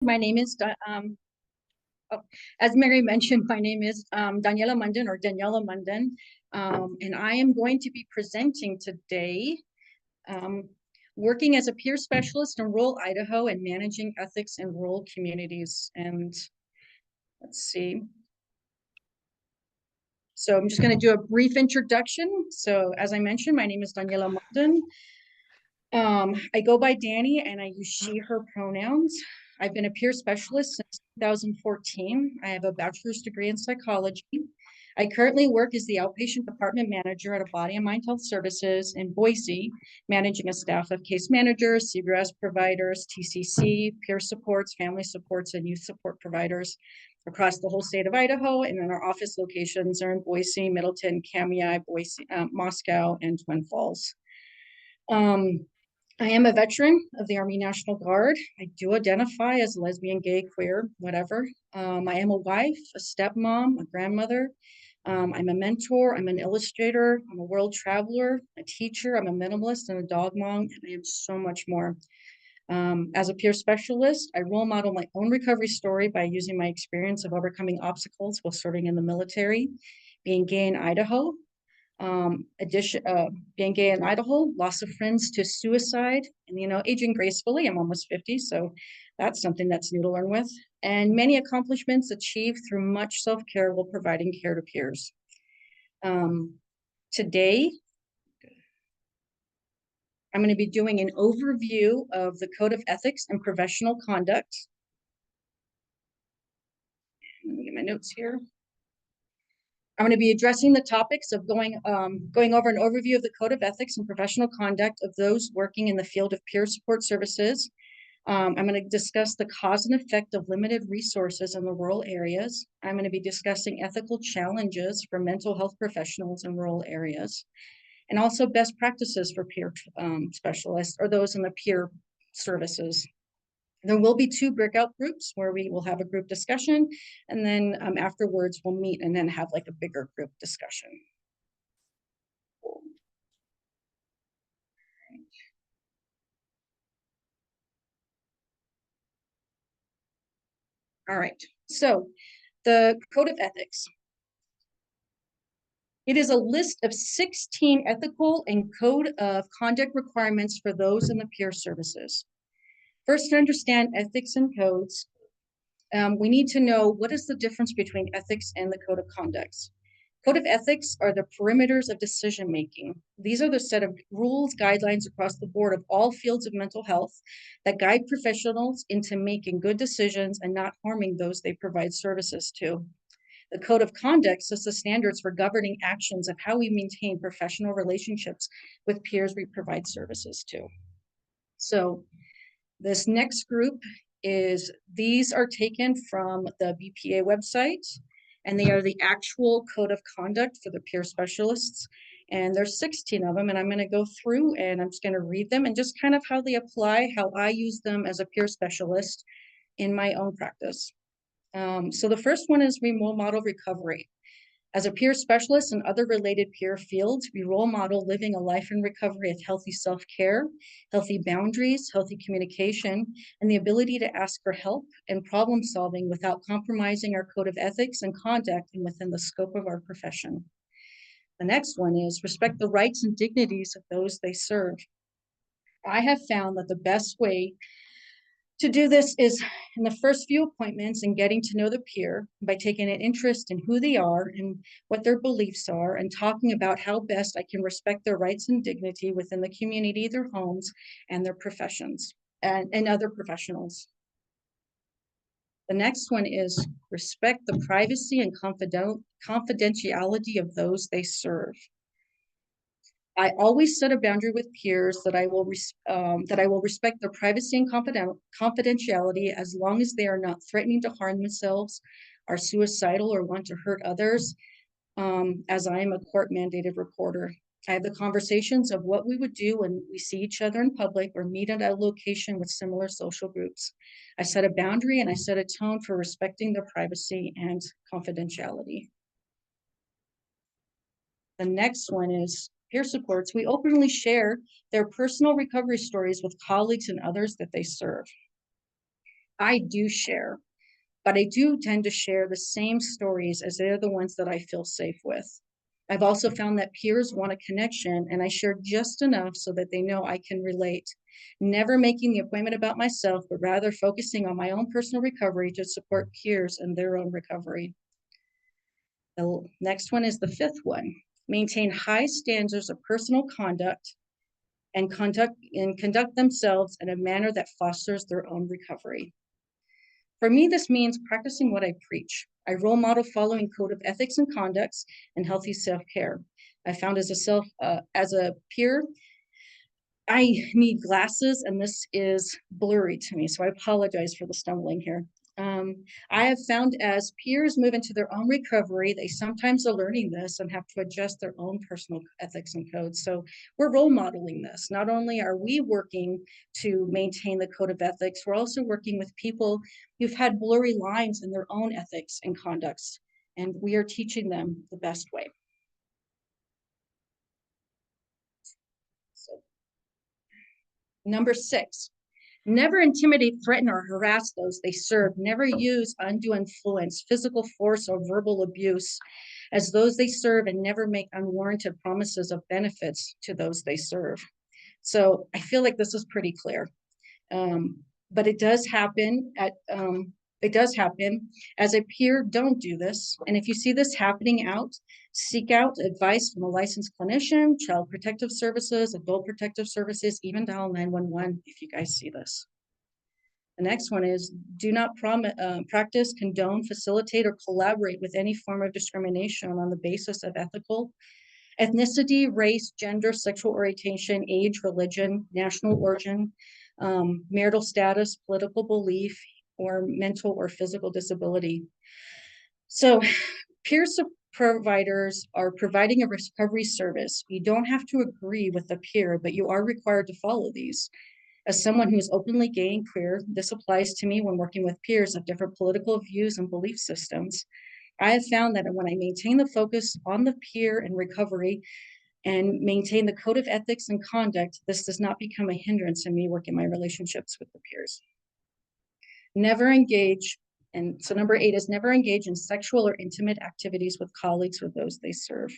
My name is, oh, as Mary mentioned, my name is Daniela Munden or Daniela Munden, and I am going to be presenting today, um, working as a peer specialist in rural Idaho and managing ethics in rural communities. And let's see. So I'm just going to do a brief introduction. So as I mentioned, my name is Daniela Munden. I go by Danny and I use she, her pronouns. I've been a peer specialist since 2014. I have a bachelor's degree in psychology. I currently work as the outpatient department manager at a body and mind health services in Boise, managing a staff of case managers, CBRS providers, TCC, peer supports, family supports, and youth support providers across the whole state of Idaho. And then our office locations are in Boise, Middleton, Kamiah, Boise, Moscow, and Twin Falls. I am a veteran of the Army National Guard. I do identify as lesbian, gay, queer, whatever. I am a wife, a stepmom, a grandmother. I'm a mentor, I'm an illustrator, I'm a world traveler, a teacher, I'm a minimalist and a dog mom, and I am so much more. As a peer specialist, I role model my own recovery story by using my experience of overcoming obstacles while serving in the military, being gay in Idaho, being gay in Idaho, loss of friends to suicide, and aging gracefully. I'm almost 50, so that's something that's new to learn with. And many accomplishments achieved through much self-care while providing care to peers. Today, I'm going to be doing an overview of the Code of Ethics and Professional Conduct. Let me get my notes here. I'm going to be addressing the topics of going over an overview of the Code of Ethics and Professional Conduct of those working in the field of peer support services. I'm going to discuss the cause and effect of limited resources in the rural areas. I'm going to be discussing ethical challenges for mental health professionals in rural areas, and also best practices for peer specialists or those in the peer services. There will be 2 breakout groups where we will have a group discussion, and then afterwards we'll meet and then have like a bigger group discussion. All right, so the Code of Ethics. It is a list of 16 ethical and code of conduct requirements for those in the peer services. First, to understand ethics and codes, we need to know what is the difference between ethics and the code of conducts. Code of ethics are the perimeters of decision making. These are the set of rules, guidelines across the board of all fields of mental health that guide professionals into making good decisions and not harming those they provide services to. The code of conduct sets the standards for governing actions of how we maintain professional relationships with peers we provide services to. So this next group these are taken from the BPA website, and they are the actual code of conduct for the peer specialists. And there's 16 of them, and I'm going to go through and I'm just going to read them and just kind of how they apply, how I use them as a peer specialist in my own practice. So the first one is role model recovery. As a peer specialist and other related peer fields, we role model living a life in recovery of healthy self-care, healthy boundaries, healthy communication, and the ability to ask for help and problem solving without compromising our code of ethics and conduct and within the scope of our profession. The next one is respect the rights and dignities of those they serve. I have found that the best way to do this is in the first few appointments and getting to know the peer by taking an interest in who they are and what their beliefs are and talking about how best I can respect their rights and dignity within the community, their homes, and their professions and other professionals. The next one is respect the privacy and confidentiality of those they serve. I always set a boundary with peers that I will respect their privacy and confidentiality as long as they are not threatening to harm themselves, are suicidal, or want to hurt others, as I am a court-mandated reporter. I have the conversations of what we would do when we see each other in public or meet at a location with similar social groups. I set a boundary and I set a tone for respecting their privacy and confidentiality. The next one is peer supports. We openly share their personal recovery stories with colleagues and others that they serve. I do share, but I do tend to share the same stories as they're the ones that I feel safe with. I've also found that peers want a connection, and I share just enough so that they know I can relate, never making the appointment about myself, but rather focusing on my own personal recovery to support peers in their own recovery. The next one is the fifth one. Maintain high standards of personal conduct and conduct themselves in a manner that fosters their own recovery. For me, this means practicing what I preach. I role model following code of ethics and conducts and healthy self-care. I found as a peer, I need glasses and this is blurry to me, so I apologize for the stumbling here. I have found as peers move into their own recovery, they sometimes are learning this and have to adjust their own personal ethics and codes. So we're role modeling this. Not only are we working to maintain the code of ethics, we're also working with people who've had blurry lines in their own ethics and conducts, and we are teaching them the best way. So, number 6, never intimidate, threaten, or harass those they serve. Never use undue influence, physical force, or verbal abuse as those they serve, and never make unwarranted promises of benefits to those they serve. So I feel like this is pretty clear. But it does happen as a peer. Don't do this. And if you see this happening seek out advice from a licensed clinician, child protective services, adult protective services, even dial 911 if you guys see this. The next one is do not practice, condone, facilitate, or collaborate with any form of discrimination on the basis of ethnicity, race, gender, sexual orientation, age, religion, national origin, marital status, political belief, or mental or physical disability. So peer providers are providing a recovery service. You don't have to agree with the peer, but you are required to follow these. As someone who is openly gay and queer, this applies to me when working with peers of different political views and belief systems. I have found that when I maintain the focus on the peer and recovery and maintain the code of ethics and conduct, this does not become a hindrance in me working my relationships with the peers. Never engage, and so number 8 is never engage in sexual or intimate activities with colleagues or those they serve.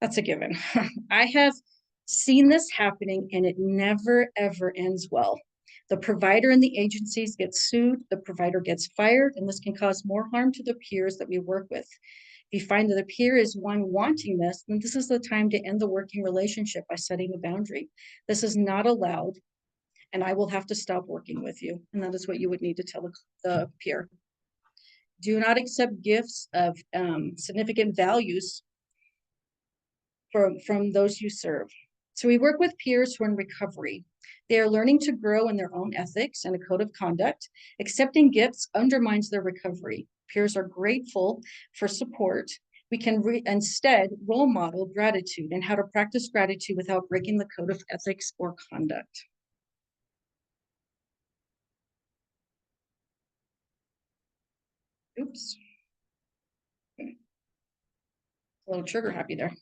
That's a given. I have seen this happening and it never, ever ends well. The provider and the agencies get sued, the provider gets fired, and this can cause more harm to the peers that we work with. If you find that a peer is one wanting this, then this is the time to end the working relationship by setting a boundary. This is not allowed, and I will have to stop working with you. And that is what you would need to tell the peer. Do not accept gifts of significant values from those you serve. So we work with peers who are in recovery. They are learning to grow in their own ethics and a code of conduct. Accepting gifts undermines their recovery. Peers are grateful for support. We can instead role model gratitude and how to practice gratitude without breaking the code of ethics or conduct. Oops. A little trigger happy there.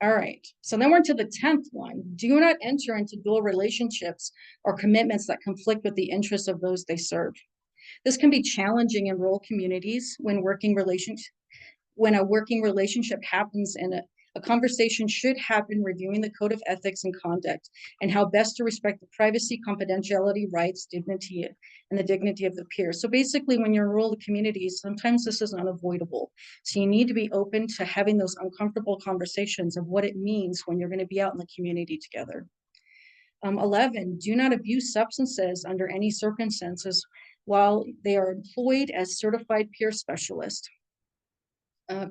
All right, so then we're to the 10th one. Do not enter into dual relationships or commitments that conflict with the interests of those they serve. This can be challenging in rural communities when a working relationship happens, and a conversation should happen reviewing the code of ethics and conduct and how best to respect the privacy, confidentiality, rights, dignity, and the dignity of the peers. So basically, when you're in rural communities, sometimes this is unavoidable. So you need to be open to having those uncomfortable conversations of what it means when you're going to be out in the community together. 11, do not abuse substances under any circumstances while they are employed as certified peer specialists.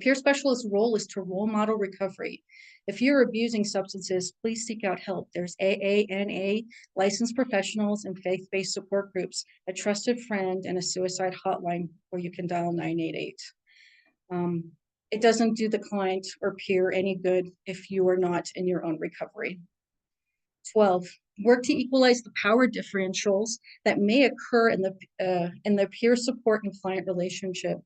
Peer specialist role is to role model recovery. If you're abusing substances, please seek out help. There's AA, NA, licensed professionals, and faith-based support groups, a trusted friend, and a suicide hotline where you can dial 988. It doesn't do the client or peer any good if you are not in your own recovery. 12, work to equalize the power differentials that may occur in the peer support and client relationship.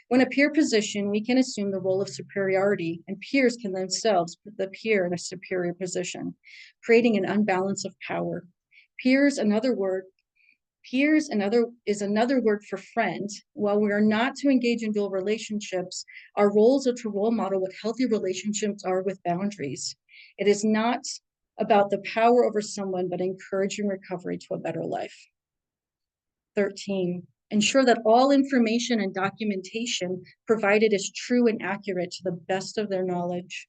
When a peer position, we can assume the role of superiority, and peers can themselves put the peer in a superior position, creating an unbalance of power. Peers, in other words, Peers is another word for friend. While we are not to engage in dual relationships, our roles are to role model what healthy relationships are with boundaries. It is not about the power over someone, but encouraging recovery to a better life. 13, ensure that all information and documentation provided is true and accurate to the best of their knowledge.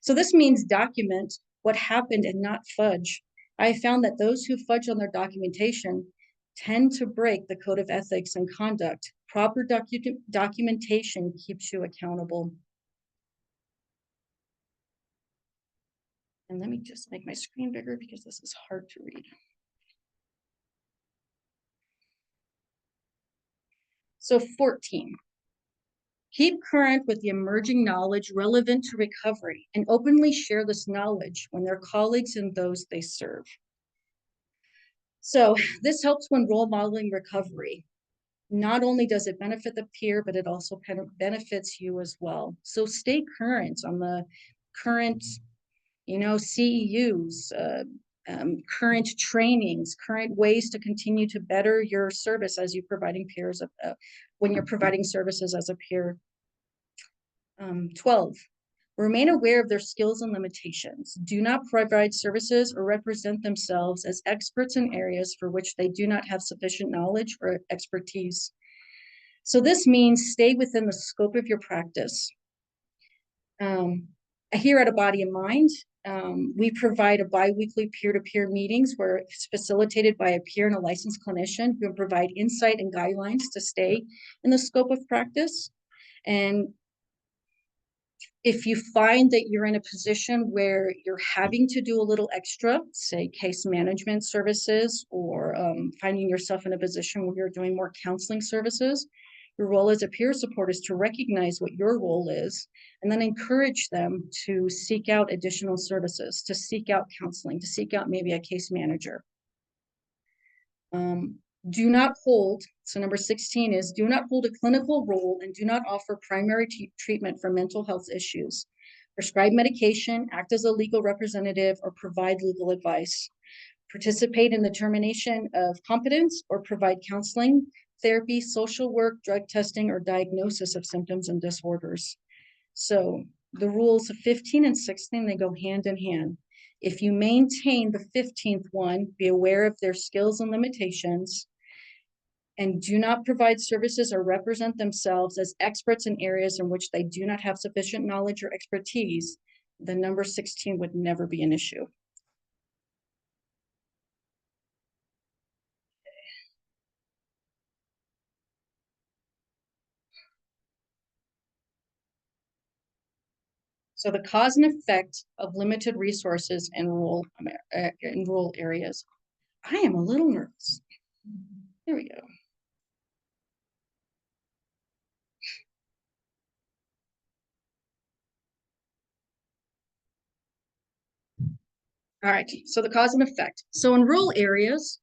So this means document what happened and not fudge. I found that those who fudge on their documentation tend to break the code of ethics and conduct. Proper documentation keeps you accountable. And let me just make my screen bigger because this is hard to read. So 14, keep current with the emerging knowledge relevant to recovery and openly share this knowledge when their colleagues and those they serve. So this helps when role modeling recovery. Not only does it benefit the peer, but it also benefits you as well. So stay current on the current, CEUs, current trainings, current ways to continue to better your service as you're providing peers, when you're providing services as a peer. 12, remain aware of their skills and limitations. Do not provide services or represent themselves as experts in areas for which they do not have sufficient knowledge or expertise. So this means stay within the scope of your practice. Here at A Body and Mind, we provide a bi-weekly peer-to-peer meetings where it's facilitated by a peer and a licensed clinician who provide insight and guidelines to stay in the scope of practice. And if you find that you're in a position where you're having to do a little extra, say case management services, or finding yourself in a position where you're doing more counseling services, your role as a peer support is to recognize what your role is and then encourage them to seek out additional services, to seek out counseling, to seek out maybe a case manager. Do not hold, so number 16 is do not hold a clinical role and do not offer primary treatment for mental health issues. Prescribe medication, act as a legal representative, or provide legal advice. Participate in the determination of competence or provide counseling, therapy, social work, drug testing, or diagnosis of symptoms and disorders. So the rules of 15 and 16, they go hand in hand. If you maintain the 15th one, be aware of their skills and limitations, and do not provide services or represent themselves as experts in areas in which they do not have sufficient knowledge or expertise, the number 16 would never be an issue. So the cause and effect of limited resources in rural areas. I am a little nervous. Here we go. All right, so the cause and effect. So in rural areas,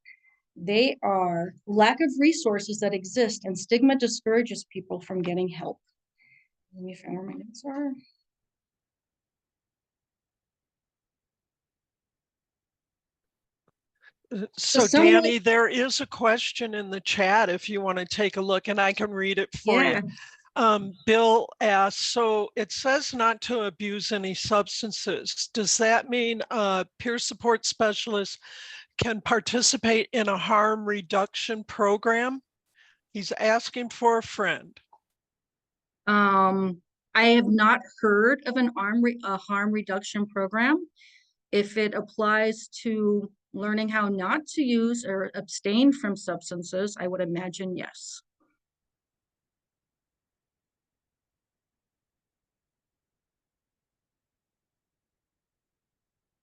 they are lack of resources that exist, and stigma discourages people from getting help. Let me find where my notes are. So Danny, there is a question in the chat if you want to take a look, and I can read it for you. Bill asks, so it says not to abuse any substances. Does that mean a peer support specialist can participate in a harm reduction program? He's asking for a friend. I have not heard of a harm reduction program. If it applies to learning how not to use or abstain from substances, I would imagine yes.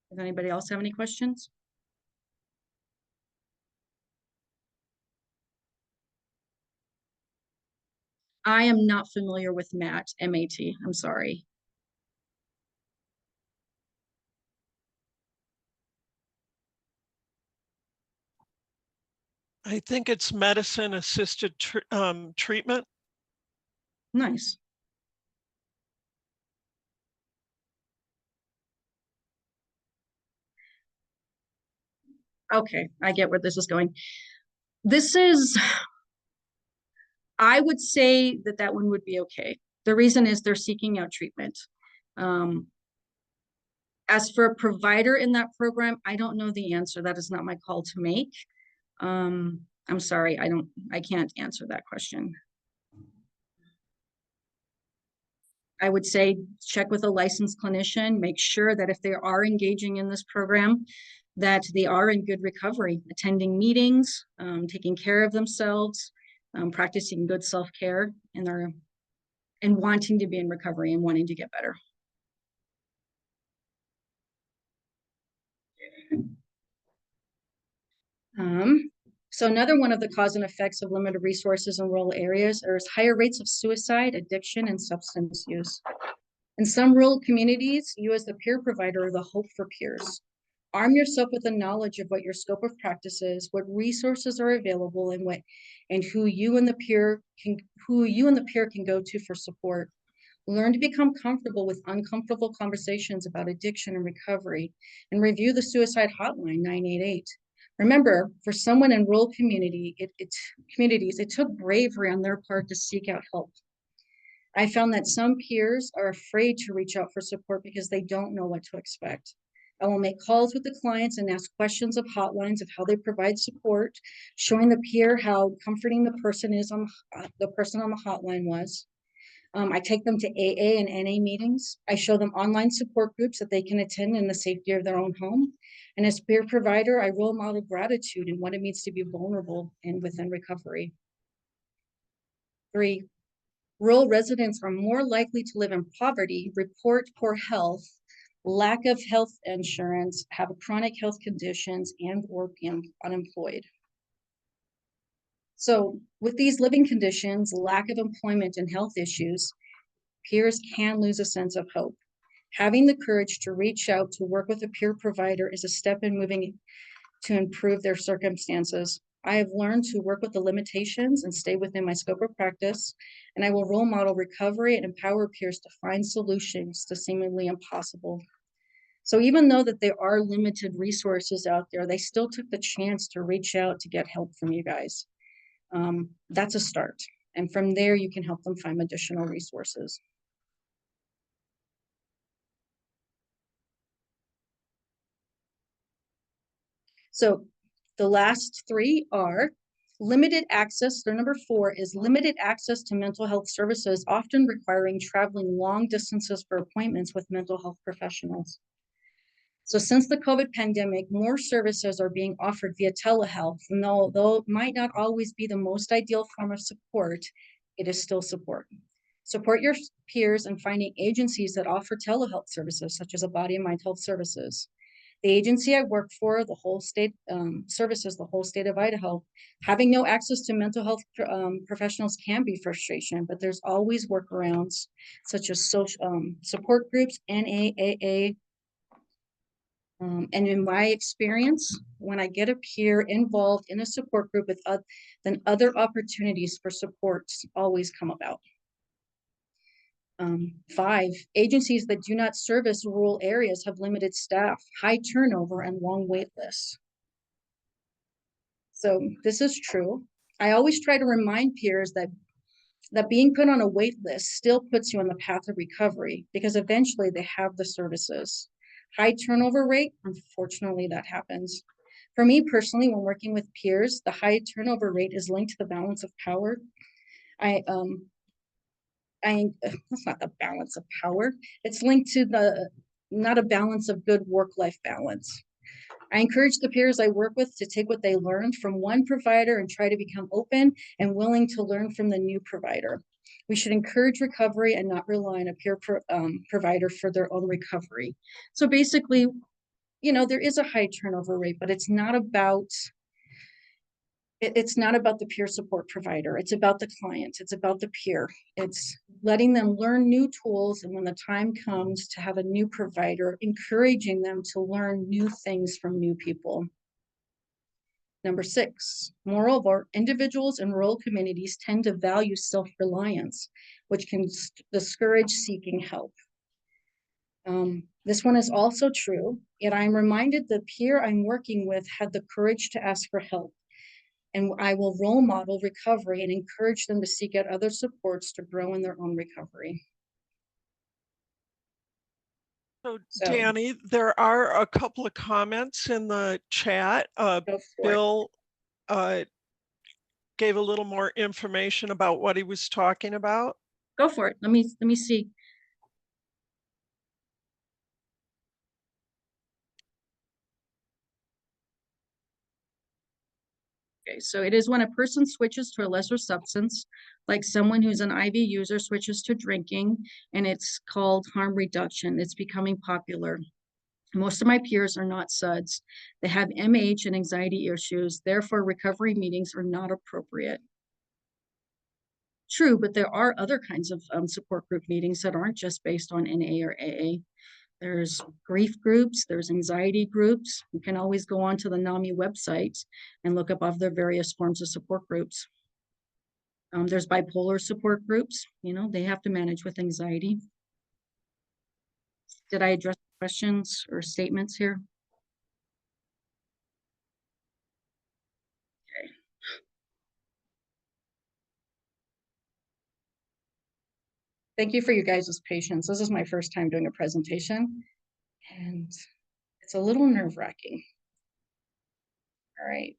Does anybody else have any questions? I am not familiar with MAT, M-A-T. I'm sorry. I think it's medicine-assisted treatment. Nice. Okay, I get where this is going. This is, I would say that that one would be okay. The reason is they're seeking out treatment. Um, as for a provider in that program, I don't know the answer. That is not my call to make. I'm sorry, I can't answer that question. I would say check with a licensed clinician, make sure that if they are engaging in this program, that they are in good recovery, attending meetings, taking care of themselves, practicing good self-care, and wanting to be in recovery and wanting to get better. So another one of the cause and effects of limited resources in rural areas is higher rates of suicide, addiction, and substance use. In some rural communities, you as the peer provider are the hope for peers. Arm yourself with the knowledge of what your scope of practice is, what resources are available, and who you and the peer can go to for support. Learn to become comfortable with uncomfortable conversations about addiction and recovery, and review the suicide hotline 988. Remember, for someone in rural communities, it took bravery on their part to seek out help. I found that some peers are afraid to reach out for support because they don't know what to expect. I will make calls with the clients and ask questions of hotlines of how they provide support, showing the peer how comforting the person is on the person on the hotline was. I take them to AA and NA meetings. I show them online support groups that they can attend in the safety of their own home. And as peer provider, I role model gratitude and what it means to be vulnerable and within recovery. 3, rural residents are more likely to live in poverty, report poor health, lack of health insurance, have chronic health conditions, and or be unemployed. So with these living conditions, lack of employment, and health issues, peers can lose a sense of hope. Having the courage to reach out to work with a peer provider is a step in moving to improve their circumstances. I have learned to work with the limitations and stay within my scope of practice, and I will role model recovery and empower peers to find solutions to seemingly impossible. So even though that there are limited resources out there, they still took the chance to reach out to get help from you guys. That's a start. And from there, you can help them find additional resources. So the last 3 are limited access. Their number 4 is limited access to mental health services, often requiring traveling long distances for appointments with mental health professionals. So since the COVID pandemic, more services are being offered via telehealth, and though it might not always be the most ideal form of support, it is still support. Support your peers in finding agencies that offer telehealth services, such as a body and mind health services. The agency I work for, the whole state services, the whole state of Idaho. Having no access to mental health professionals can be frustration, but there's always workarounds, such as social support groups, NAAA. And in my experience, when I get a peer involved in a support group then other opportunities for supports always come about. 5, agencies that do not service rural areas have limited staff, high turnover, and long wait lists. So this is true. I always try to remind peers that being put on a wait list still puts you on the path of recovery because eventually they have the services. High turnover rate, unfortunately, that happens. For me personally, when working with peers, the high turnover rate is linked to the balance of power. That's not the balance of power. It's linked to not a balance of good work-life balance. I encourage the peers I work with to take what they learned from one provider and try to become open and willing to learn from the new provider. We should encourage recovery and not rely on a peer provider for their own recovery. So basically, there is a high turnover rate, but it's not about the peer support provider. It's about the client. It's about the peer. It's letting them learn new tools. And when the time comes to have a new provider, encouraging them to learn new things from new people. Number 6, moreover, individuals in rural communities tend to value self-reliance, which can discourage seeking help. This one is also true, yet I'm reminded the peer I'm working with had the courage to ask for help. and I will role model recovery and encourage them to seek out other supports to grow in their own recovery. So So Danny, there are a couple of comments in the chat. go for it. Bill gave a little more information about what he was talking about. Go for it. Let me see. Okay, so it is when a person switches to a lesser substance, like someone who's an IV user switches to drinking, and it's called harm reduction. It's becoming popular. Most of my peers are not SUDS. They have MH and anxiety issues. Therefore, recovery meetings are not appropriate. True, but there are other kinds of support group meetings that aren't just based on NA or AA. There's grief groups, there's anxiety groups. You can always go onto the NAMI website and look up other various forms of support groups. There's bipolar support groups, they have to manage with anxiety. Did I address questions or statements here? Okay. Thank you for you guys' patience. This is my first time doing a presentation, and it's a little nerve-wracking. All right.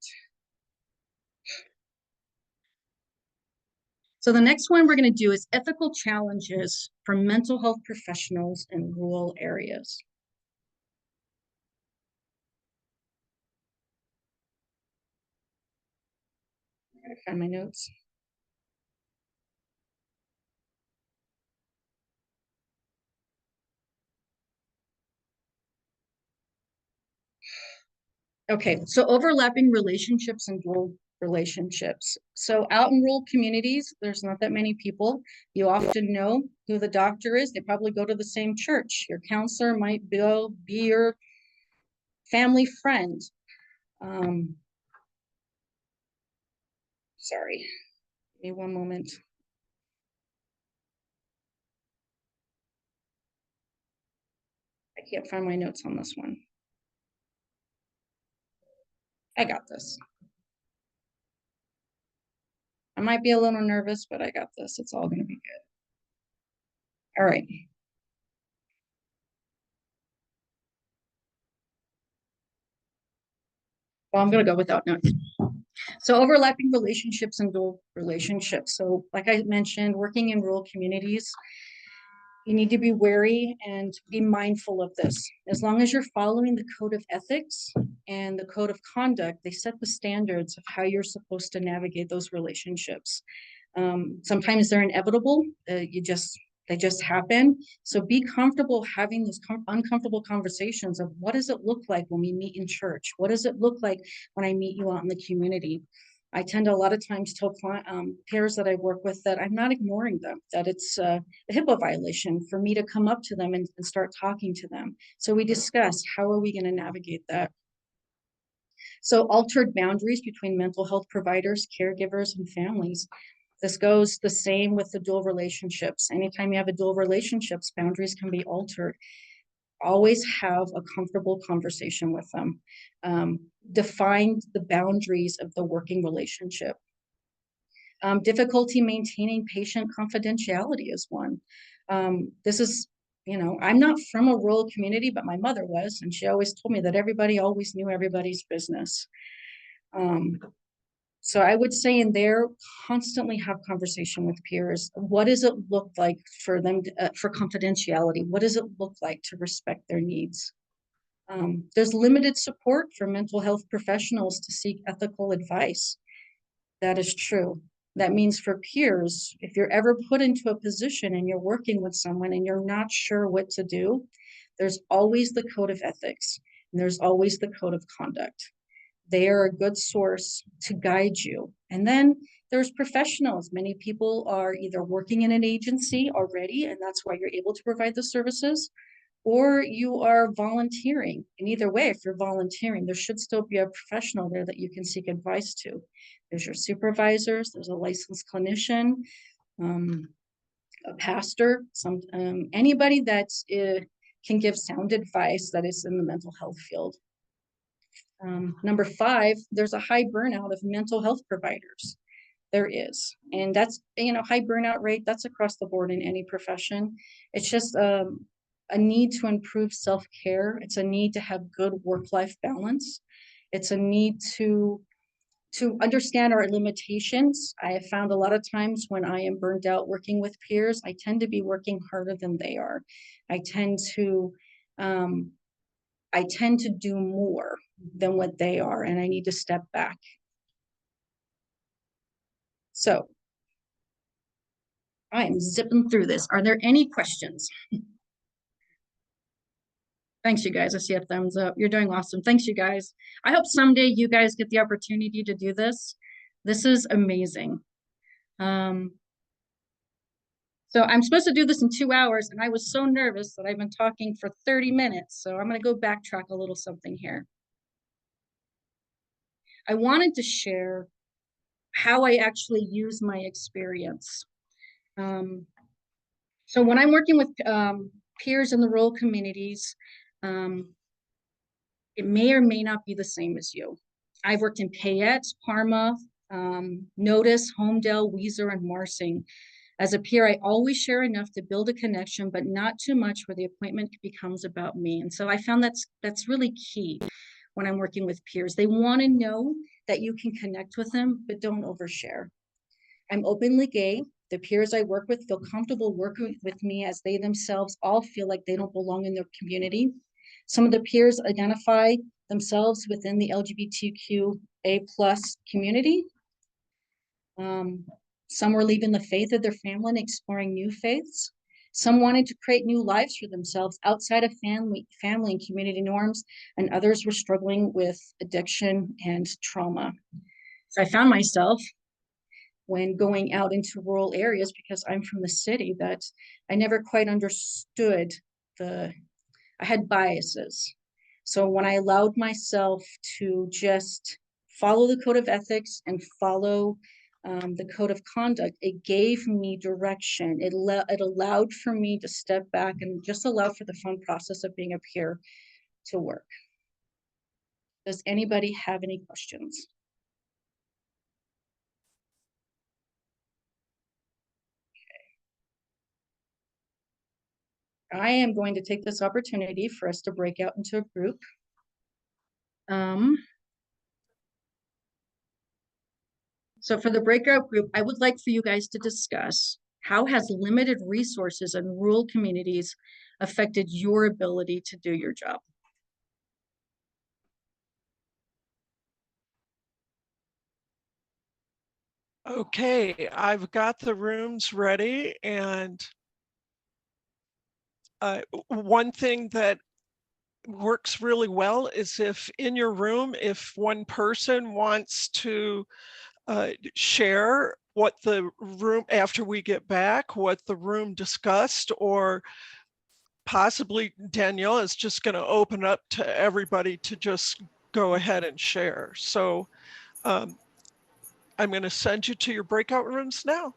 So the next one we're going to do is ethical challenges for mental health professionals in rural areas. I'm going to find my notes. Okay, so overlapping relationships and dual relationships. So out in rural communities, there's not that many people. You often know who the doctor is. They probably go to the same church. Your counselor might be your family friend. Sorry, give me one moment. I can't find my notes on this one. I got this. I might be a little nervous, but I got this. It's all going to be good. All right. Well, I'm going to go without notes. So overlapping relationships and dual relationships. So like I mentioned, working in rural communities, you need to be wary and be mindful of this. As long as you're following the code of ethics and the code of conduct, they set the standards of how you're supposed to navigate those relationships. Sometimes they're inevitable. They just happen. So be comfortable having those uncomfortable conversations of what does it look like when we meet in church? What does it look like when I meet you out in the community? I tend to a lot of times tell peers that I work with that I'm not ignoring them, that it's a HIPAA violation for me to come up to them and start talking to them. So we discuss how are we going to navigate that. So altered boundaries between mental health providers, caregivers, and families. This goes the same with the dual relationships. Anytime you have a dual relationships, boundaries can be altered. Always have a comfortable conversation with them. Define the boundaries of the working relationship. Difficulty maintaining patient confidentiality is one. This is, I'm not from a rural community, but my mother was, and she always told me that everybody always knew everybody's business. So I would say in there, constantly have conversation with peers. What does it look like for them for confidentiality? What does it look like to respect their needs? There's limited support for mental health professionals to seek ethical advice. That is true. That means for peers, if you're ever put into a position and you're working with someone and you're not sure what to do, there's always the code of ethics and there's always the code of conduct. They are a good source to guide you. And then there's professionals. Many people are either working in an agency already, and that's why you're able to provide the services, or you are volunteering. And either way, if you're volunteering, there should still be a professional there that you can seek advice to. There's your supervisors, there's a licensed clinician, a pastor, anybody that can give sound advice that is in the mental health field. Number 5, there's a high burnout of mental health providers. There is, and that's, high burnout rate, that's across the board in any profession. It's just a need to improve self-care. It's a need to have good work-life balance. It's a need to understand our limitations. I have found a lot of times when I am burned out working with peers, I tend to be working harder than they are. I tend to do more than what they are, and I need to step back. So I am zipping through this. Are there any questions? Thanks, you guys. I see a thumbs up. You're doing awesome. Thanks, you guys. I hope someday you guys get the opportunity to do this. This is amazing. So I'm supposed to do this in 2 hours, and I was so nervous that I've been talking for 30 minutes. So I'm going to go backtrack a little something here. I wanted to share how I actually use my experience. So when I'm working with peers in the rural communities, it may or may not be the same as you. I've worked in Payette, Parma, Notice, Homedale, Weiser, and Marsing. As a peer, I always share enough to build a connection, but not too much where the appointment becomes about me. And so I found that's really key when I'm working with peers. They want to know that you can connect with them, but don't overshare. I'm openly gay. The peers I work with feel comfortable working with me as they themselves all feel like they don't belong in their community. Some of the peers identify themselves within the LGBTQA+ community. Some were leaving the faith of their family and exploring new faiths. Some wanted to create new lives for themselves outside of family and community norms, and others were struggling with addiction and trauma. So I found myself, when going out into rural areas, because I'm from the city, that I never quite understood I had biases. So when I allowed myself to just follow the code of ethics and follow the code of conduct, it gave me direction. It allowed for me to step back and just allow for the fun process of being a peer to work. Does anybody have any questions? I am going to take this opportunity for us to break out into a group. So for the breakout group, I would like for you guys to discuss how has limited resources in rural communities affected your ability to do your job? Okay, I've got the rooms ready, and one thing that works really well is if in your room, if one person wants to share what the room, after we get back, what the room discussed, or possibly Danielle is just going to open up to everybody to just go ahead and share. So I'm going to send you to your breakout rooms now.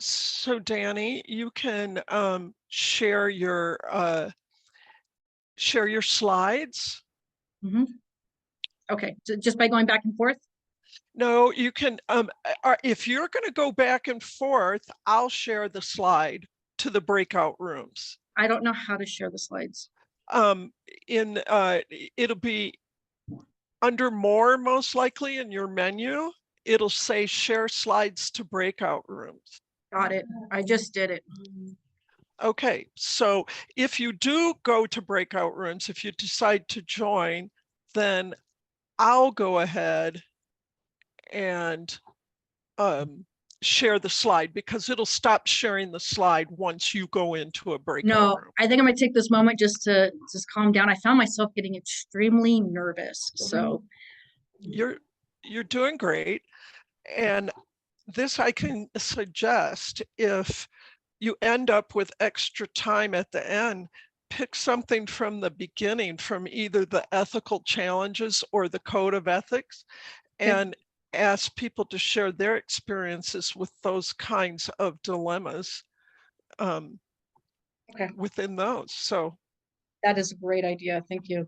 So Danny, you can share your slides. Mm-hmm. Okay, so just by going back and forth? No, you can, if you're going to go back and forth, I'll share the slide to the breakout rooms. I don't know how to share the slides. It'll be under more, most likely in your menu. It'll say share slides to breakout rooms. Got it. I just did it. Okay, so if you do go to breakout rooms, if you decide to join, then I'll go ahead and share the slide, because it'll stop sharing the slide once you go into a breakout No, room. I think I'm gonna take this moment just to calm down. I found myself getting extremely nervous. So You're doing great. And this I can suggest, if you end up with extra time at the end, pick something from the beginning, from either the ethical challenges or the code of ethics, and ask people to share their experiences with those kinds of dilemmas within those. So that is a great idea. Thank you.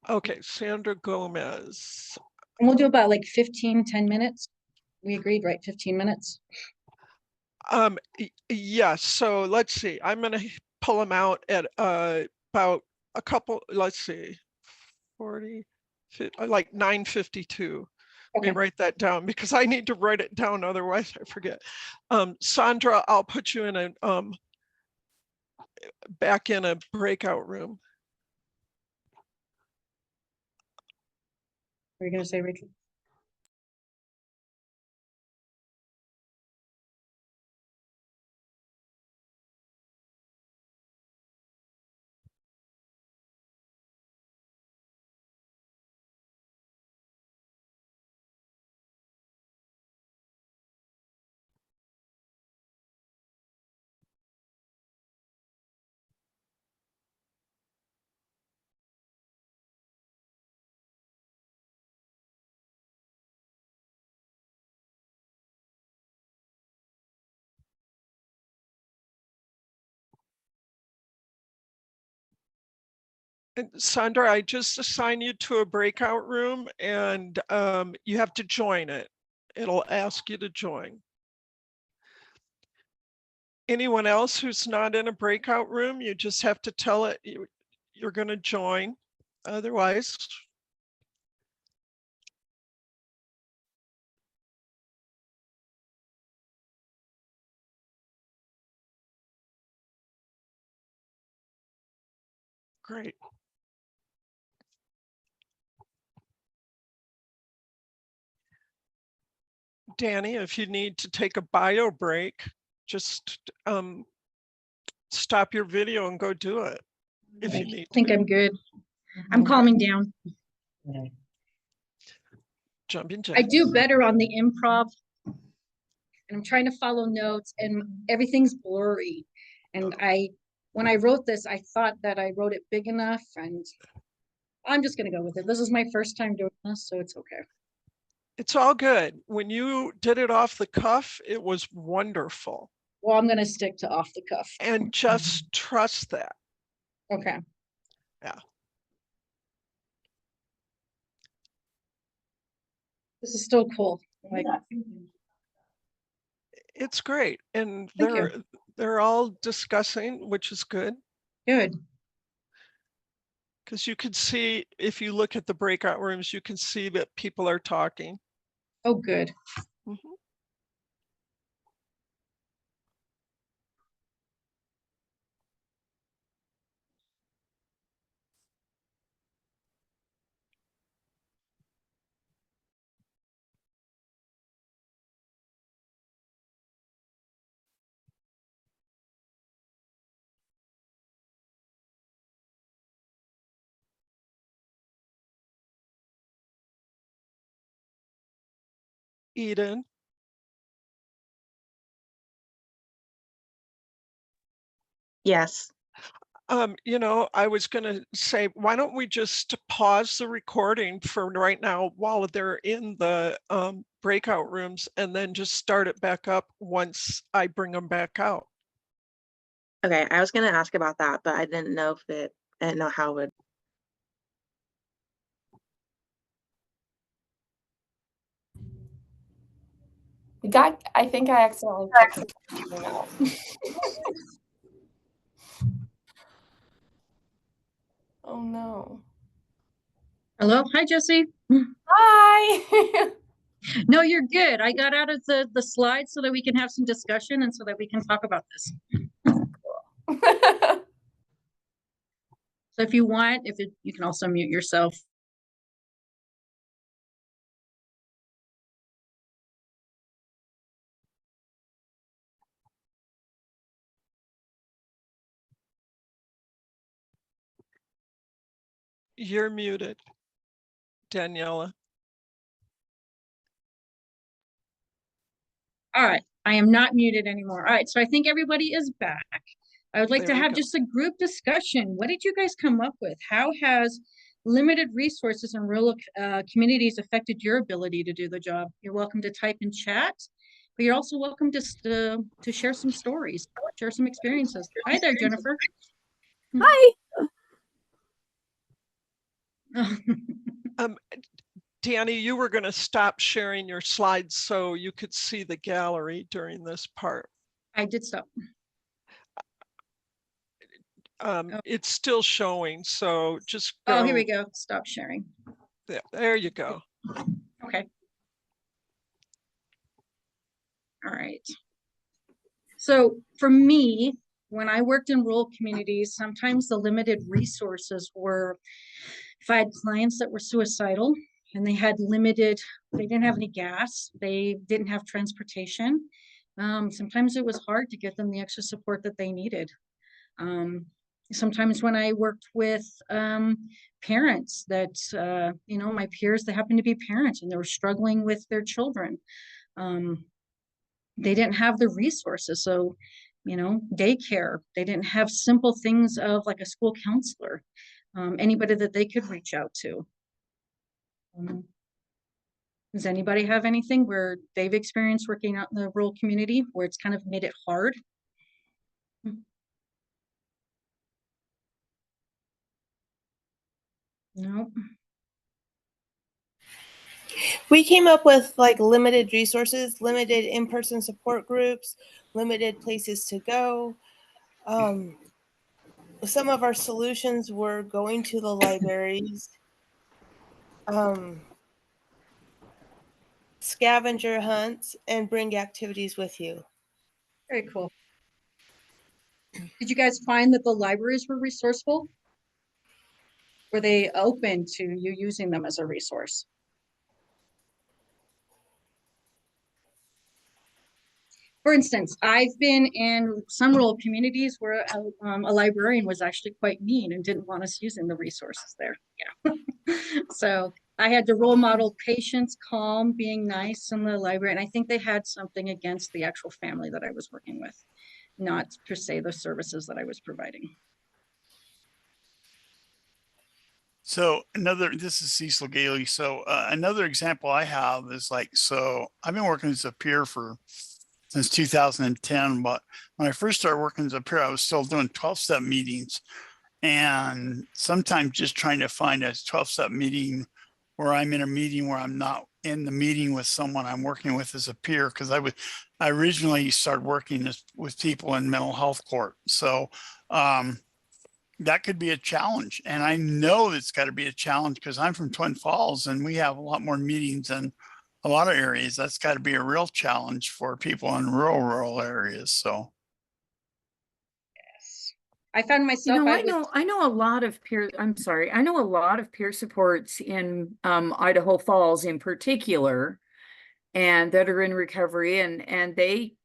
Okay, Sandra Gomez. And we'll do about like 10 minutes. We agreed, right? 15 minutes. Yes, so let's see. I'm gonna pull them out at about a couple, let's see, 40, like 9:52. Let me write that down because I need to write it down, otherwise I forget. Sandra, I'll put you in a back in a breakout room. What are you gonna say, Rachel? And Sandra, I just assign you to a breakout room, and you have to join it. It'll ask you to join. Anyone else who's not in a breakout room, you just have to tell it you're going to join. Otherwise, great. Danny, if you need to take a bio break, just stop your video and go do it if you need to. I think I'm good. I'm calming down. Jumping I jacks. do better on the improv, and I'm trying to follow notes, and everything's blurry. And when I wrote this, I thought that I wrote it big enough, and I'm just gonna go with it. This is my first time doing this, so it's okay. It's all good. When you did it off the cuff, it was wonderful. Well, I'm gonna stick to off the cuff. And just trust that. Okay. Yeah. This is still cool. Like, it's great. And they're all discussing, which is good. Good. Because you can see, if you look at the breakout rooms, you can see that people are talking. Oh, good. Eden. Yes. You know, I was going to say, why don't we just pause the recording for right now while they're in the breakout rooms, and then just start it back up once I bring them back out. Okay, I was going to ask about that, but I didn't know I didn't know how it would. I think I accidentally kicked something out. Oh no. Hello. Hi, Jesse. Hi. No, you're good. I got out of the slides so that we can have some discussion and so that we can talk about this. So if you want, you can also mute yourself. You're muted, Daniela. All right, I am not muted anymore. All right, so I think everybody is back. I would like There to we have go. just a group discussion. What did you guys come up with? How has limited resources in rural communities affected your ability to do the job? You're welcome to type in chat, but you're also welcome to share some stories, share some experiences. Hi there, Jennifer. Hi. Danny, you were going to stop sharing your slides so you could see the gallery during this part. I did stop. It's still showing, so just go. Oh, here we go. Stop sharing. There you go. Okay. All right. So for me, when I worked in rural communities, sometimes the limited resources were, if I had clients that were suicidal and they didn't have any gas, they didn't have transportation. Sometimes it was hard to get them the extra support that they needed. Sometimes when I worked with parents that, my peers that happened to be parents and they were struggling with their children, they didn't have the resources. So, daycare, they didn't have simple things of like a school counselor, anybody that they could reach out to. Does anybody have anything where they've experienced working out in the rural community where it's kind of made it hard? No. We came up with like limited resources, limited in-person support groups, limited places to go. Some of our solutions were going to the libraries, scavenger hunts, and bring activities with you. Very cool. Did you guys find that the libraries were resourceful? Were they open to you using them as a resource? For instance, I've been in some rural communities where a librarian was actually quite mean and didn't want us using the resources there. Yeah. So I had to role model patience, calm, being nice in the library. And I think they had something against the actual family that I was working with, not per se the services that I was providing. So this is Cecil Gailey. So another example I have is so I've been working as a peer since 2010, but when I first started working as a peer, I was still doing 12-step meetings, and sometimes just trying to find a 12-step meeting where I'm in a meeting where I'm not in the meeting with someone I'm working with as a peer, because I originally started working with people in mental health court. So that could be a challenge. And I know it's got to be a challenge because I'm from Twin Falls and we have a lot more meetings than a lot of areas. That's got to be a real challenge for people in rural areas. So. Yes. I found myself. I know a lot of peer, I know a lot of peer supports in Idaho Falls in particular, and that are in recovery, and they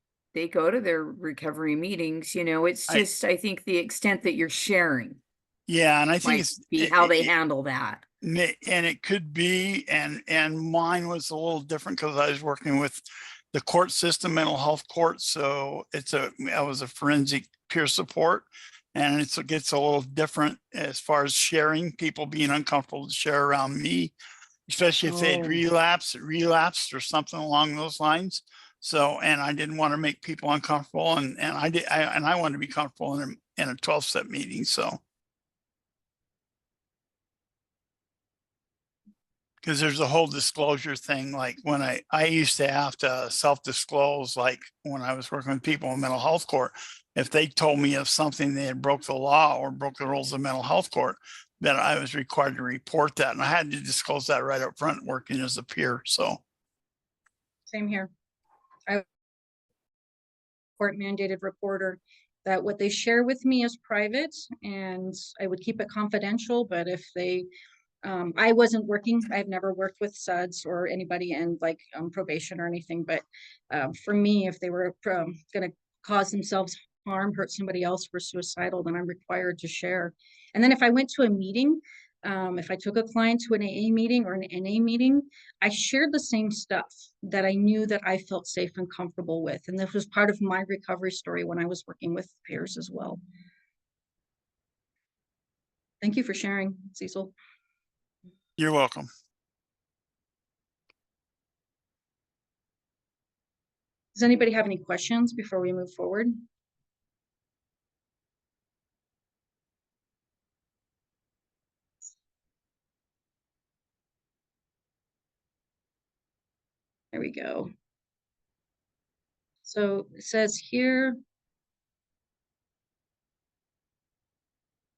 go to their recovery meetings. It's just, I think the extent that you're sharing. Yeah, and I think it's how they handle that. And it could be, and mine was a little different because I was working with the court system, mental health court. So I was a forensic peer support, and it gets a little different as far as sharing, people being uncomfortable to share around me, especially if they had relapsed or something along those lines. So, and I didn't want to make people uncomfortable, and I wanted to be comfortable in a 12-step meeting. So. Because there's a whole disclosure thing. Like when I used to have to self-disclose, like when I was working with people in mental health court, if they told me of something they had broke the law or broke the rules of mental health court, then I was required to report that. And I had to disclose that right up front working as a peer. So. Same here. I court mandated reporter that what they share with me is private and I would keep it confidential. But if I wasn't working, I've never worked with SUDS or anybody in probation or anything. But for me, if they were going to cause themselves harm, hurt somebody else, were suicidal, then I'm required to share. And then if I went to a meeting, If I took a client to an AA meeting or an NA meeting, I shared the same stuff that I knew that I felt safe and comfortable with. And this was part of my recovery story when I was working with peers as well. Thank you for sharing, Cecil. You're welcome. Does anybody have any questions before we move forward? There we go. So it says here,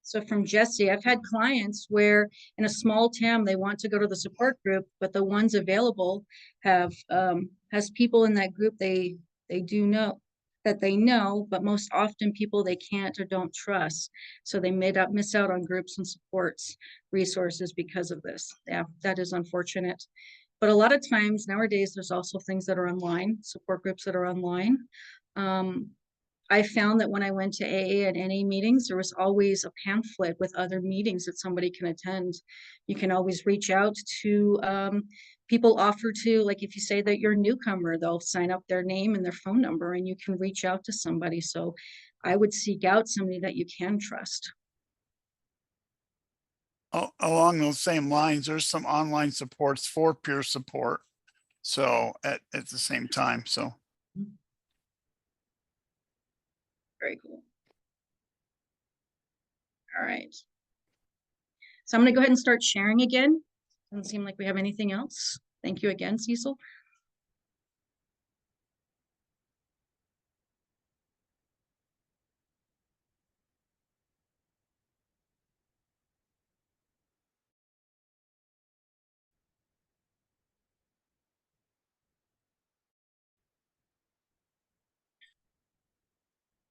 so from Jesse, I've had clients where in a small town, they want to go to the support group, but the ones available have has people in that group they do know that they know, but most often people they can't or don't trust. So they miss out on groups and supports resources because of this. Yeah, that is unfortunate. But a lot of times nowadays, there's also things that are online, support groups that are online. I found that when I went to AA and NA meetings, there was always a pamphlet with other meetings that somebody can attend. You can always reach out to people offer to, like if you say that you're a newcomer, they'll sign up their name and their phone number and you can reach out to somebody. So I would seek out somebody that you can trust. Along those same lines, there's some online supports for peer support. So at the same time, so. Very cool. All right. So I'm going to go ahead and start sharing again. Doesn't seem like we have anything else. Thank you again, Cecil.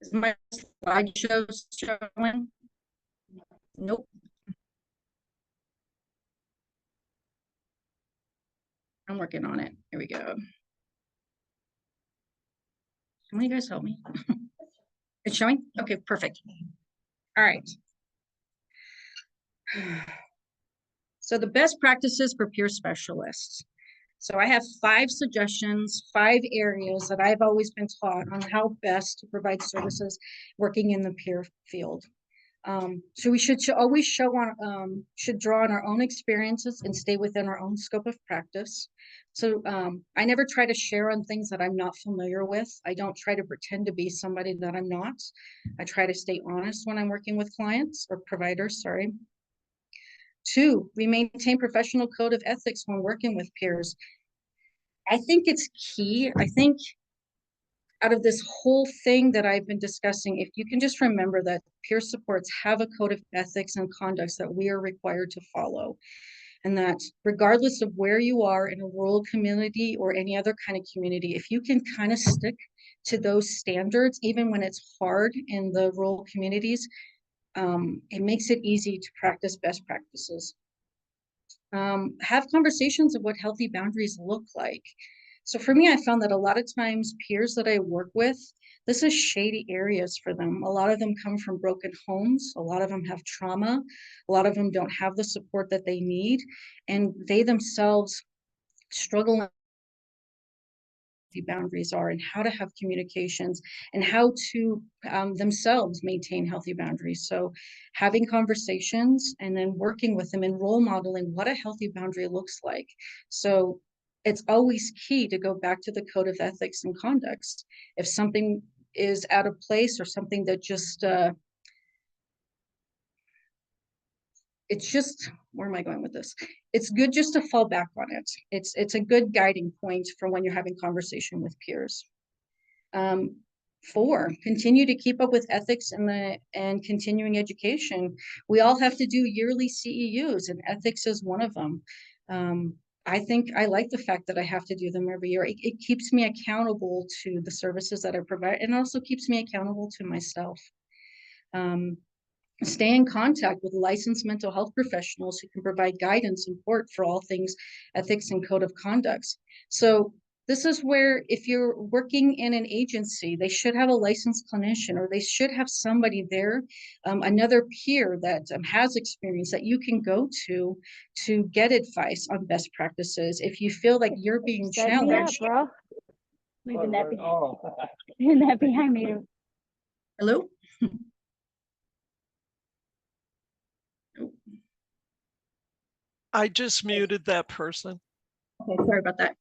Is my slideshow showing? Nope. I'm working on it. Here we go. Can you guys help me? It's showing? Okay, perfect. All right. So the best practices for peer specialists. So I have 5 suggestions, 5 areas that I've always been taught on how best to provide services working in the peer field. So we should always should draw on our own experiences and stay within our own scope of practice. So I never try to share on things that I'm not familiar with. I don't try to pretend to be somebody that I'm not. I try to stay honest when I'm working with clients or providers, sorry. 2, we maintain professional code of ethics when working with peers. I think it's key. I think out of this whole thing that I've been discussing, if you can just remember that peer supports have a code of ethics and conducts that we are required to follow. And that regardless of where you are in a rural community or any other kind of community, if you can kind of stick to those standards, even when it's hard in the rural communities, it makes it easy to practice best practices. Have conversations of what healthy boundaries look like. So for me, I found that a lot of times peers that I work with, this is shady areas for them. A lot of them come from broken homes. A lot of them have trauma. A lot of them don't have the support that they need. And they themselves struggle boundaries are and how to have communications and how to themselves maintain healthy boundaries. So having conversations and then working with them and role modeling what a healthy boundary looks like. So it's always key to go back to the code of ethics and conducts. If something is out of place or something that just it's just, where am I going with this? It's good just to fall back on it. It's a good guiding point for when you're having conversation with peers. 4, continue to keep up with ethics and continuing education. We all have to do yearly CEUs and ethics is one of them. I think I like the fact that I have to do them every year. It keeps me accountable to the services that I provide and also keeps me accountable to myself. Stay in contact with licensed mental health professionals who can provide guidance and support for all things ethics and code of conducts. So This is where if you're working in an agency, they should have a licensed clinician, or they should have somebody there, another peer that has experience that you can go to get advice on best practices. If you feel like you're being Set me up, challenged. bro. Leaving that behind. Leaving that behind me. Hello? I just muted that person. Okay, sorry about that.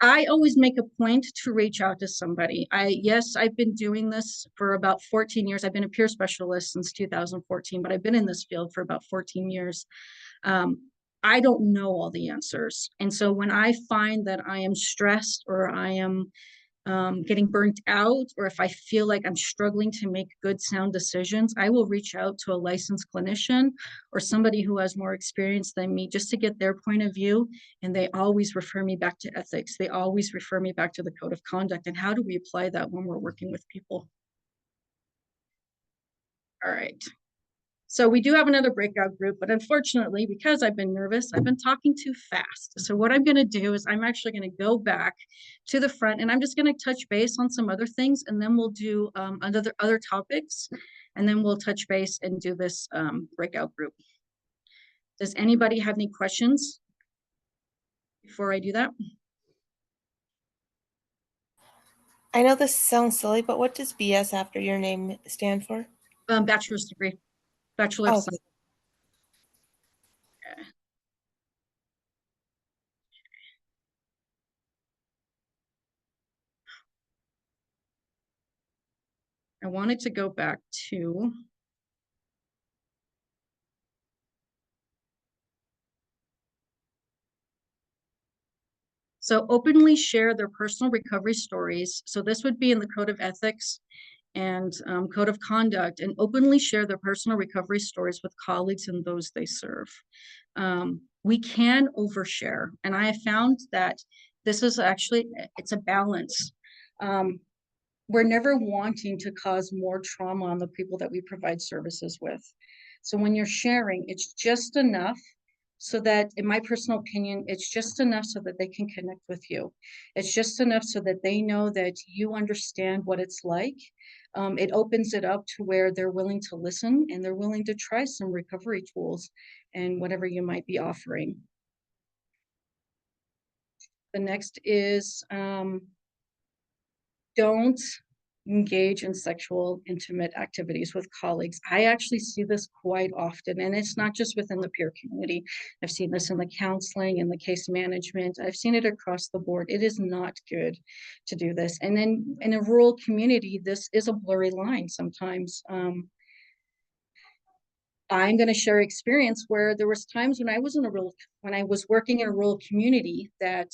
I always make a point to reach out to somebody. Yes, I've been doing this for about 14 years. I've been a peer specialist since 2014, but I've been in this field for about 14 years. I don't know all the answers. And so when I find that I am stressed, or I am getting burnt out, or if I feel like I'm struggling to make good, sound decisions, I will reach out to a licensed clinician or somebody who has more experience than me, just to get their point of view. And they always refer me back to ethics. They always refer me back to the code of conduct. And how do we apply that when we're working with people? All right. So we do have another breakout group, but unfortunately, because I've been nervous, I've been talking too fast. So what I'm going to do is I'm actually going to go back to the front, and I'm just going to touch base on some other things, and then we'll do other topics, and then we'll touch base and do this breakout group. Does anybody have any questions before I do that? I know this sounds silly, but what does BS after your name stand for? Bachelor's degree, Bachelor of Oh, Science. I wanted to go back to so openly share their personal recovery stories. So this would be in the Code of Ethics and Code of Conduct, and openly share their personal recovery stories with colleagues and those they serve. We can overshare, and I have found that this is actually, it's a balance. We're never wanting to cause more trauma on the people that we provide services with. So when you're sharing, it's just enough so that, in my personal opinion, it's just enough so that they can connect with you. It's just enough so that they know that you understand what it's like. It opens it up to where they're willing to listen, and they're willing to try some recovery tools and whatever you might be offering. The next is don't engage in sexual intimate activities with colleagues. I actually see this quite often, and it's not just within the peer community. I've seen this in the counseling and the case management. I've seen it across the board. It is not good to do this. And then in a rural community, this is a blurry line sometimes. I'm going to share experience where there was times when I was working in a rural community that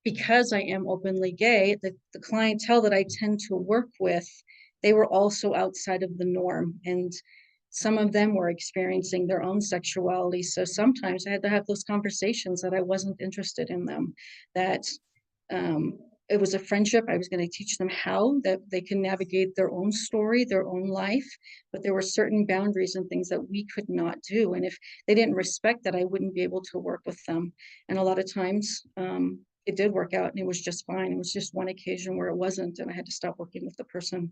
because I am openly gay, the clientele that I tend to work with, they were also outside of the norm. And some of them were experiencing their own sexuality. So sometimes I had to have those conversations that I wasn't interested in them, that it was a friendship. I was going to teach them how that they can navigate their own story, their own life, but there were certain boundaries and things that we could not do. And if they didn't respect that, I wouldn't be able to work with them. And a lot of times it did work out and it was just fine. It was just one occasion where it wasn't, and I had to stop working with the person.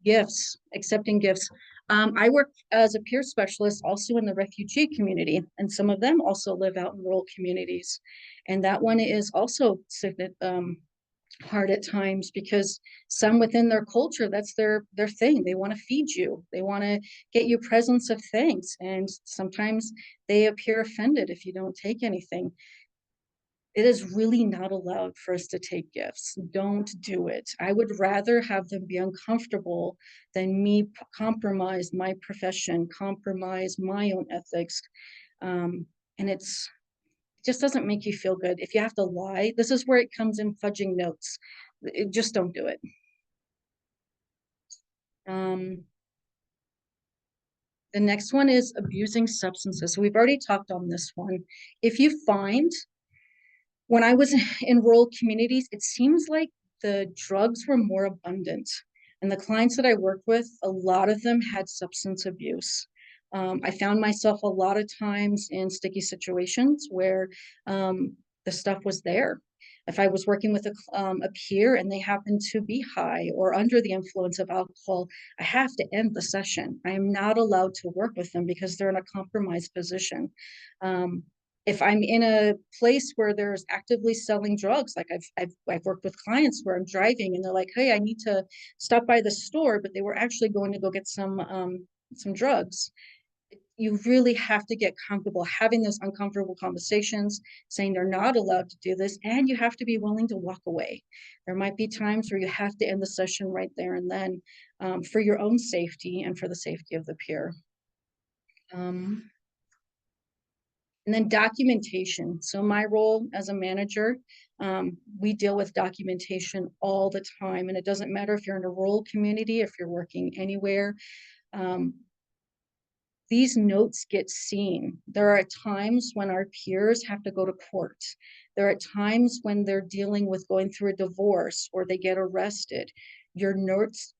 Gifts, accepting gifts. I work as a peer specialist also in the refugee community, and some of them also live out in rural communities. And that one is also hard at times, because some within their culture, that's their thing. They want to feed you. They want to get you presents of things. And sometimes they appear offended if you don't take anything. It is really not allowed for us to take gifts. Don't do it. I would rather have them be uncomfortable than me compromise my profession, compromise my own ethics. And it just doesn't make you feel good. If you have to lie, this is where it comes in, fudging notes. Just don't do it. The next one is abusing substances. So we've already talked on this one. If you find, when I was in rural communities, it seems like the drugs were more abundant. And the clients that I worked with, a lot of them had substance abuse. I found myself a lot of times in sticky situations where the stuff was there. If I was working with a peer and they happen to be high or under the influence of alcohol, I have to end the session. I am not allowed to work with them because they're in a compromised position. If I'm in a place where there's actively selling drugs, like I've worked with clients where I'm driving and they're like, hey, I need to stop by the store, but they were actually going to go get some drugs. You really have to get comfortable having those uncomfortable conversations, saying they're not allowed to do this, and you have to be willing to walk away. There might be times where you have to end the session right there and then, for your own safety and for the safety of the peer. And then documentation. So my role as a manager, we deal with documentation all the time. And it doesn't matter if you're in a rural community, if you're working anywhere, these notes get seen. There are times when our peers have to go to court. There are times when they're dealing with going through a divorce or they get arrested. Your notes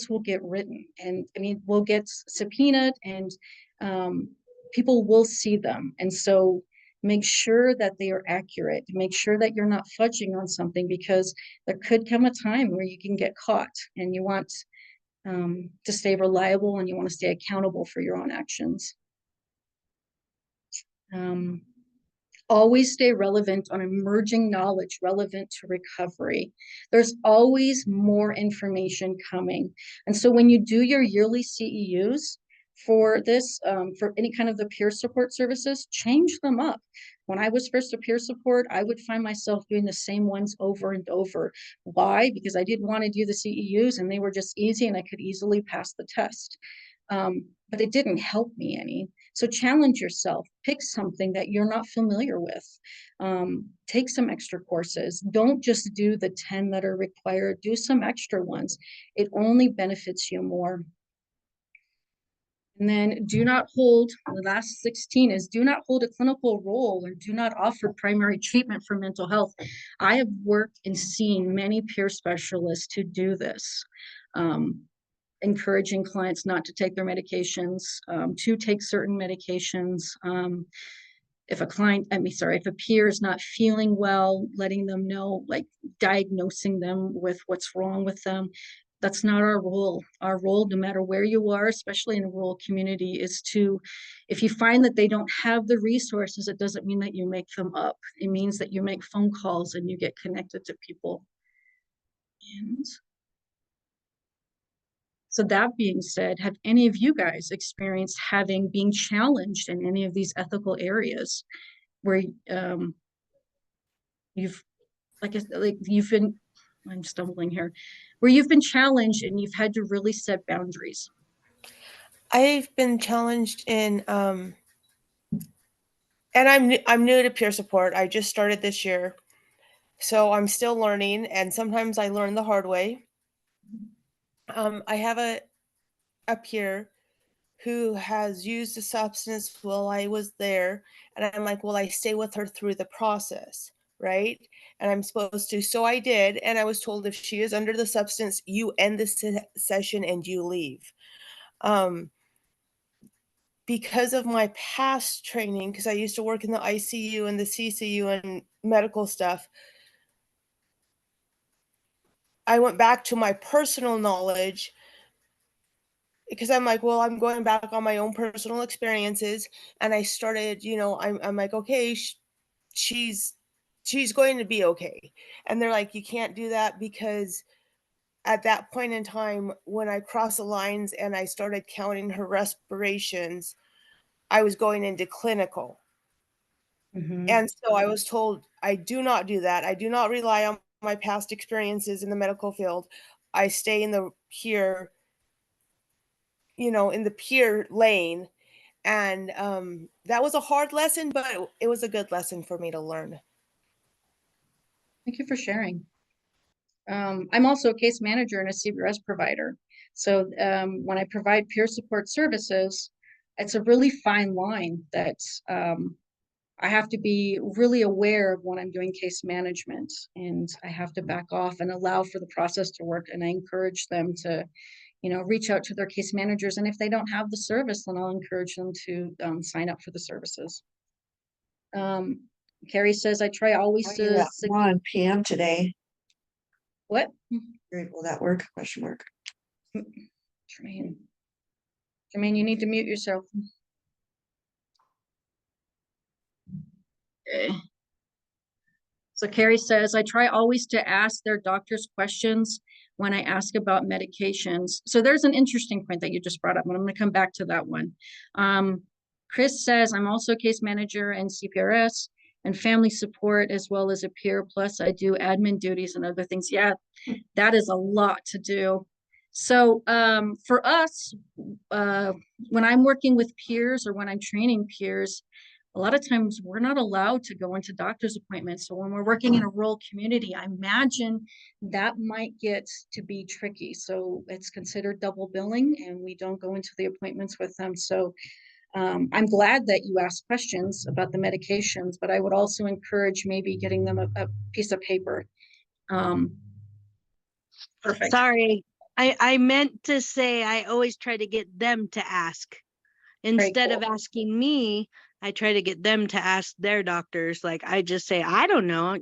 will get written, and I mean, will get subpoenaed, and people will see them. And so make sure that they are accurate. Make sure that you're not fudging on something, because there could come a time where you can get caught, and you want to stay reliable, and you want to stay accountable for your own actions. Always stay relevant on emerging knowledge relevant to recovery. There's always more information coming. And so when you do your yearly CEUs for this, for any kind of the peer support services, change them up. When I was first a peer support, I would find myself doing the same ones over and over. Why? Because I didn't want to do the CEUs and they were just easy and I could easily pass the test. But it didn't help me any. So challenge yourself, pick something that you're not familiar with. Take some extra courses. Don't just do the 10 that are required, do some extra ones. It only benefits you more. And then do not hold, the last 16 is do not hold a clinical role or do not offer primary treatment for mental health. I have worked and seen many peer specialists to do this. Encouraging clients not to take their medications, to take certain medications. If a peer is not feeling well, letting them know, like diagnosing them with what's wrong with them. That's not our role. Our role, no matter where you are, especially in a rural community, is to, if you find that they don't have the resources, it doesn't mean that you make them up. It means that you make phone calls and you get connected to people. And so that being said, have any of you guys experienced being challenged in any of these ethical areas where you've, you've been, I'm stumbling here, where you've been challenged and you've had to really set boundaries? I've been challenged in, and I'm new to peer support. I just started this year, so I'm still learning, and sometimes I learn the hard way. I have a peer who has used a substance while I was there, and I'm like, will I stay with her through the process, right? And I'm supposed to. So I did, and I was told if she is under the substance, you end the session and you leave. Because of my past training, because I used to work in the ICU and the CCU and medical stuff, I went back to my personal knowledge because I'm like, well, I'm going back on my own personal experiences. And I started, I'm like, okay, she's going to be okay. And they're like, you can't do that, because at that point in time, when I crossed the lines and I started counting her respirations, I was going into clinical. And so I was told, I do not do that. I do not rely on my past experiences in the medical field. I stay in the peer, in the peer lane. And that was a hard lesson, but it was a good lesson for me to learn. Thank you for sharing. I'm also a case manager and a CBRS provider. So when I provide peer support services, it's a really fine line that I have to be really aware of when I'm doing case management, and I have to back off and allow for the process to work. And I encourage them to, reach out to their case managers. And if they don't have the service, then I'll encourage them to sign up for the services. Carrie says, I try always to, I'm on PM today. what? Great, will that work? Question mark. Jermaine, you need to mute yourself. Okay. So Carrie says, I try always to ask their doctors questions when I ask about medications. So there's an interesting point that you just brought up, and I'm going to come back to that one. Chris says, I'm also a case manager and CPRS and family support, as well as a peer. Plus I do admin duties and other things. Yeah, that is a lot to do. So for us, when I'm working with peers or when I'm training peers, a lot of times we're not allowed to go into doctor's appointments. So when we're working in a rural community, I imagine that might get to be tricky. So it's considered double billing and we don't go into the appointments with them. So I'm glad that you asked questions about the medications, but I would also encourage maybe getting them a piece of paper. Perfect. Sorry, I meant to say I always try to get them to ask. Instead of asking me, I try to get them to ask their doctors. Like I just say, I don't know,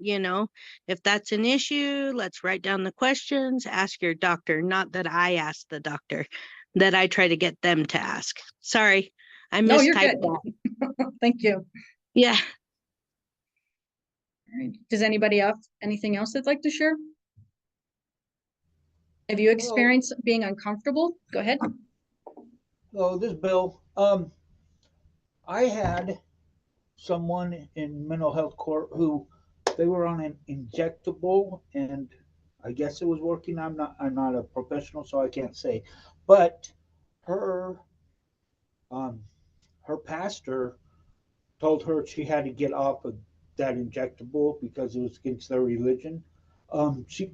if that's an issue, let's write down the questions, ask your doctor. Not that I ask the doctor, that I try to get them to ask. Sorry, I No, you're mistyped good. that. Thank you. Yeah. All right. Does anybody else, anything else they'd like to share? Have you experienced being uncomfortable? Go ahead. Hello, this is Bill. I had someone in mental health court who they were on an injectable, and I guess it was working. I'm not a professional, so I can't say. But her her pastor told her she had to get off of that injectable because it was against their religion. She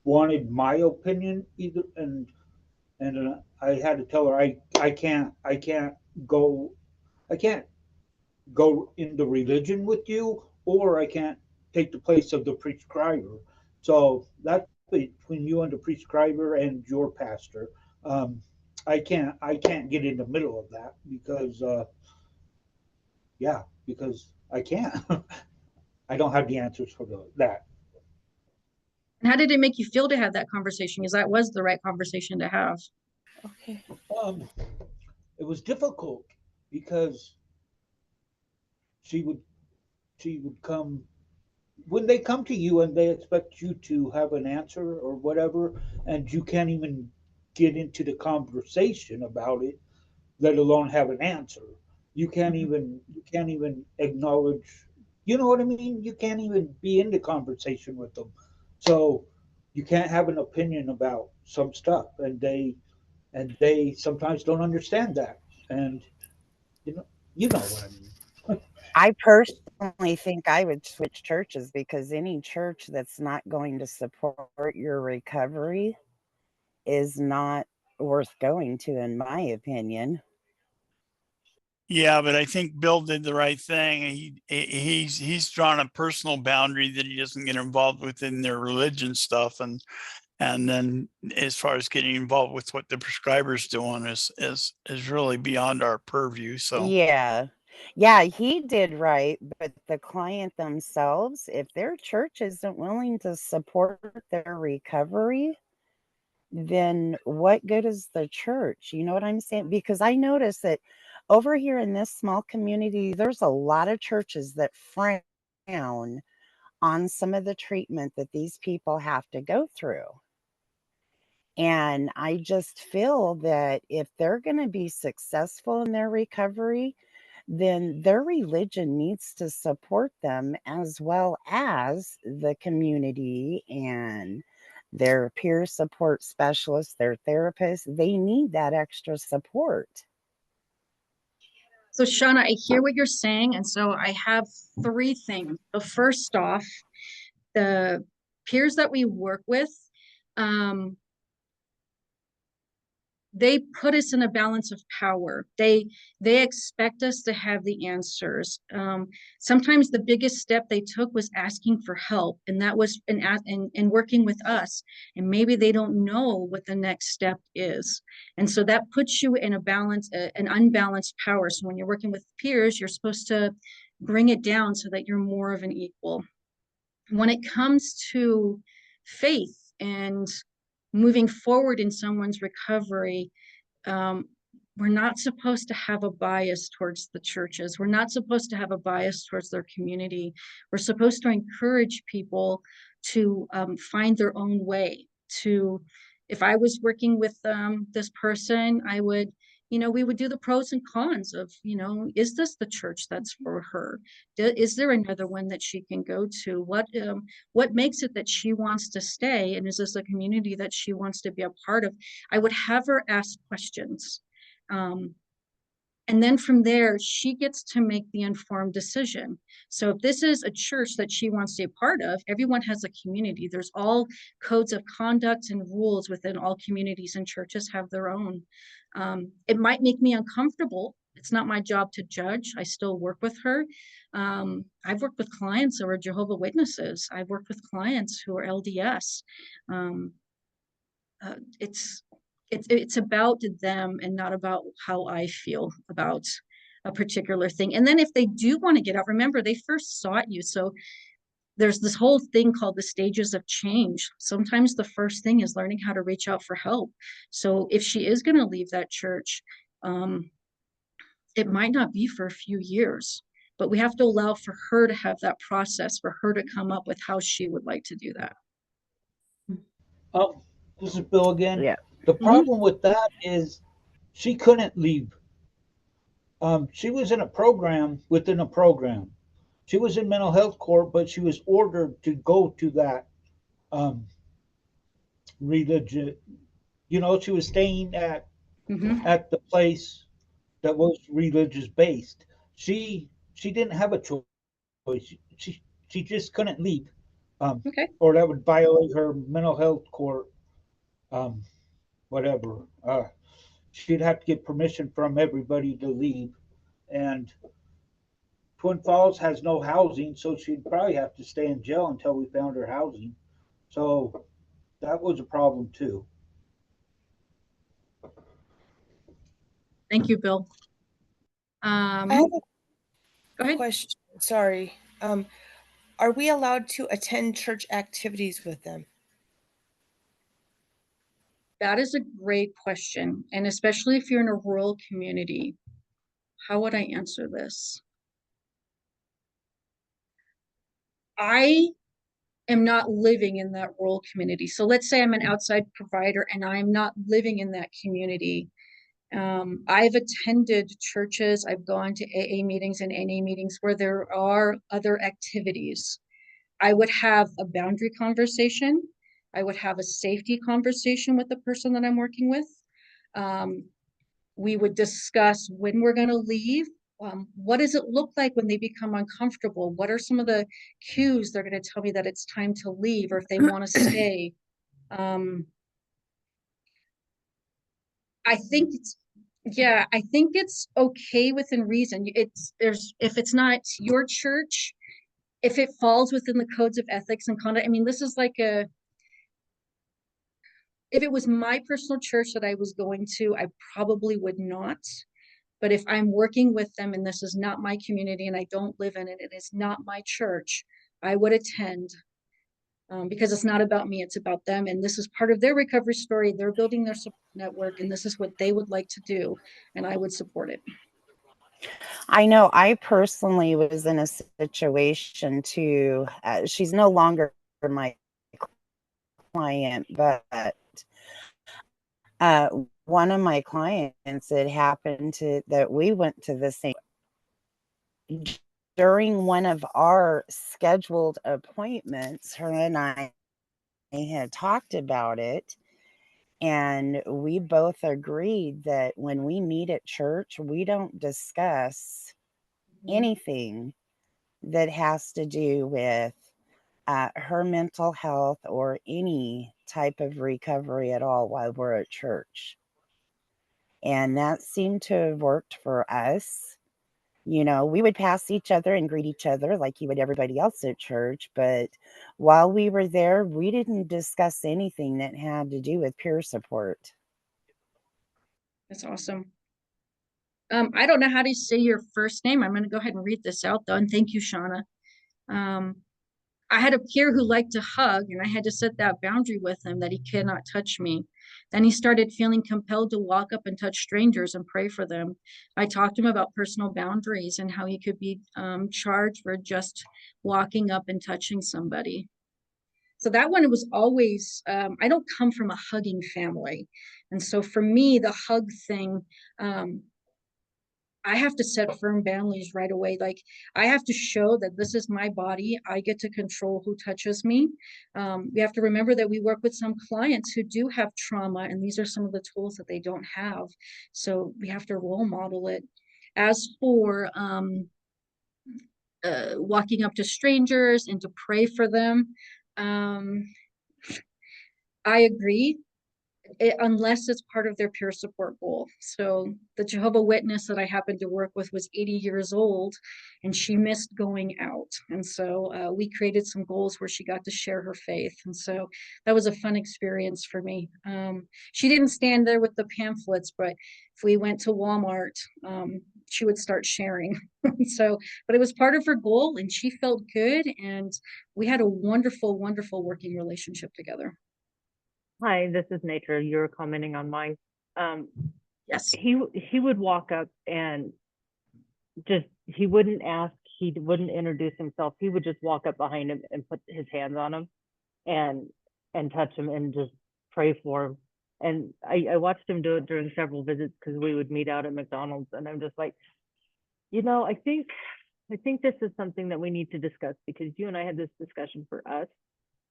wanted my opinion either, and I had to tell her I can't go I can't go into religion with you, or I can't take the place of the prescriber. So that's between you and the prescriber and your pastor. I can't get in the middle of that because because I can't. I don't have the answers for that. And how did it make you feel to have that conversation? Because that was the right conversation to have. Okay. It was difficult because she would come when they come to you and they expect you to have an answer or whatever, and you can't even get into the conversation about it, let alone have an answer. You can't even acknowledge, you know what I mean? You can't even be in the conversation with them. So you can't have an opinion about some stuff, and they sometimes don't understand that. And you know what I mean. I personally think I would switch churches because any church that's not going to support your recovery is not worth going to, in my opinion. Yeah, but I think Bill did the right thing. He's drawn a personal boundary that he doesn't get involved with in their religion stuff, and then as far as getting involved with what the prescriber's doing is really beyond our purview. So Yeah, he did right, but the client themselves, if their church isn't willing to support their recovery, then what good is the church? You know what I'm saying? Because I notice that over here in this small community, there's a lot of churches that frown on some of the treatment that these people have to go through. And I just feel that if they're going to be successful in their recovery, then their religion needs to support them as well as the community and their peer support specialists, their therapists. They need that extra support. So Shauna, I hear what you're saying. And so I have three things. So first off, the peers that we work with, they put us in a balance of power. They expect us to have the answers. Sometimes the biggest step they took was asking for help, and that was in working with us. And maybe they don't know what the next step is, and so that puts you in a balance, an unbalanced power. So when you're working with peers, you're supposed to bring it down so that you're more of an equal. When it comes to faith and moving forward in someone's recovery, we're not supposed to have a bias towards the churches. We're not supposed to have a bias towards their community. We're supposed to encourage people to find their own way. If I was working with this person, I would, we would do the pros and cons of, is this the church that's for her? Is there another one that she can go to? What makes it that she wants to stay? And is this a community that she wants to be a part of? I would have her ask questions. And then from there, she gets to make the informed decision. So if this is a church that she wants to be a part of, everyone has a community. There's all codes of conduct and rules within all communities, and churches have their own. It might make me uncomfortable. It's not my job to judge. I still work with her. I've worked with clients who are Jehovah's Witnesses. I've worked with clients who are LDS. It's about them and not about how I feel about a particular thing. And then if they do want to get out, remember, they first sought you. So there's this whole thing called the stages of change. Sometimes the first thing is learning how to reach out for help. So if she is going to leave that church, it might not be for a few years, but we have to allow for her to have that process, for her to come up with how she would like to do that. This is Bill again. Yeah. The problem with that is she couldn't leave. She was in a program within a program. She was in mental health court, but she was ordered to go to that religion. She was staying at the place that was religious based. She didn't have a choice. She just couldn't leave. Or that would violate her mental health court whatever. She'd have to get permission from everybody to leave. And Twin Falls has no housing, so she'd probably have to stay in jail until we found her housing. So that was a problem too. Thank you, Bill. I have go ahead. Question. Sorry. Are we allowed to attend church activities with them? That is a great question. And especially if you're in a rural community, how would I answer this? I am not living in that rural community. So let's say I'm an outside provider and I'm not living in that community. I've attended churches, I've gone to AA meetings and NA meetings where there are other activities. I would have a boundary conversation. I would have a safety conversation with the person that I'm working with. We would discuss when we're going to leave. What does it look like when they become uncomfortable? What are some of the cues they're going to tell me that it's time to leave, or if they want to stay? I think it's okay within reason. If it's not your church, if it falls within the codes of ethics and conduct, I mean, this is like if it was my personal church that I was going to, I probably would not. But if I'm working with them and this is not my community and I don't live in it, it is not my church, I would attend. Because it's not about me, it's about them. And this is part of their recovery story. They're building their support network, and this is what they would like to do. And I would support it. I know I personally was in a situation too. She's no longer my client, but one of my clients, it happened that we went to the same during one of our scheduled appointments. Her and I had talked about it, and we both agreed that when we meet at church, we don't discuss anything that has to do with her mental health or any type of recovery at all while we're at church. And that seemed to have worked for us. You know, we would pass each other and greet each other like you would everybody else at church. But while we were there, we didn't discuss anything that had to do with peer support. That's awesome. I don't know how to say your first name. I'm going to go ahead and read this out though. And thank you, Shauna. I had a peer who liked to hug, and I had to set that boundary with him that he cannot touch me. Then he started feeling compelled to walk up and touch strangers and pray for them. I talked to him about personal boundaries and how he could be charged for just walking up and touching somebody. So that one was always, I don't come from a hugging family. And so for me, the hug thing, I have to set firm boundaries right away. Like I have to show that this is my body. I get to control who touches me. We have to remember that we work with some clients who do have trauma, and these are some of the tools that they don't have. So we have to role model it. As for walking up to strangers and to pray for them, I agree. Unless it's part of their peer support goal. So the Jehovah Witness that I happened to work with was 80 years old, and she missed going out. And so we created some goals where she got to share her faith. And so that was a fun experience for me. She didn't stand there with the pamphlets, but if we went to Walmart, she would start sharing. So, but it was part of her goal, and she felt good. And we had a wonderful, wonderful working relationship together. Hi, this is Nature. You're commenting on mine. Yes. He would walk up and he wouldn't ask, he wouldn't introduce himself. He would just walk up behind him and put his hands on him and touch him and just pray for him. And I watched him do it during several visits because we would meet out at McDonald's, and I'm just like, you know, I think this is something that we need to discuss, because you and I had this discussion for us.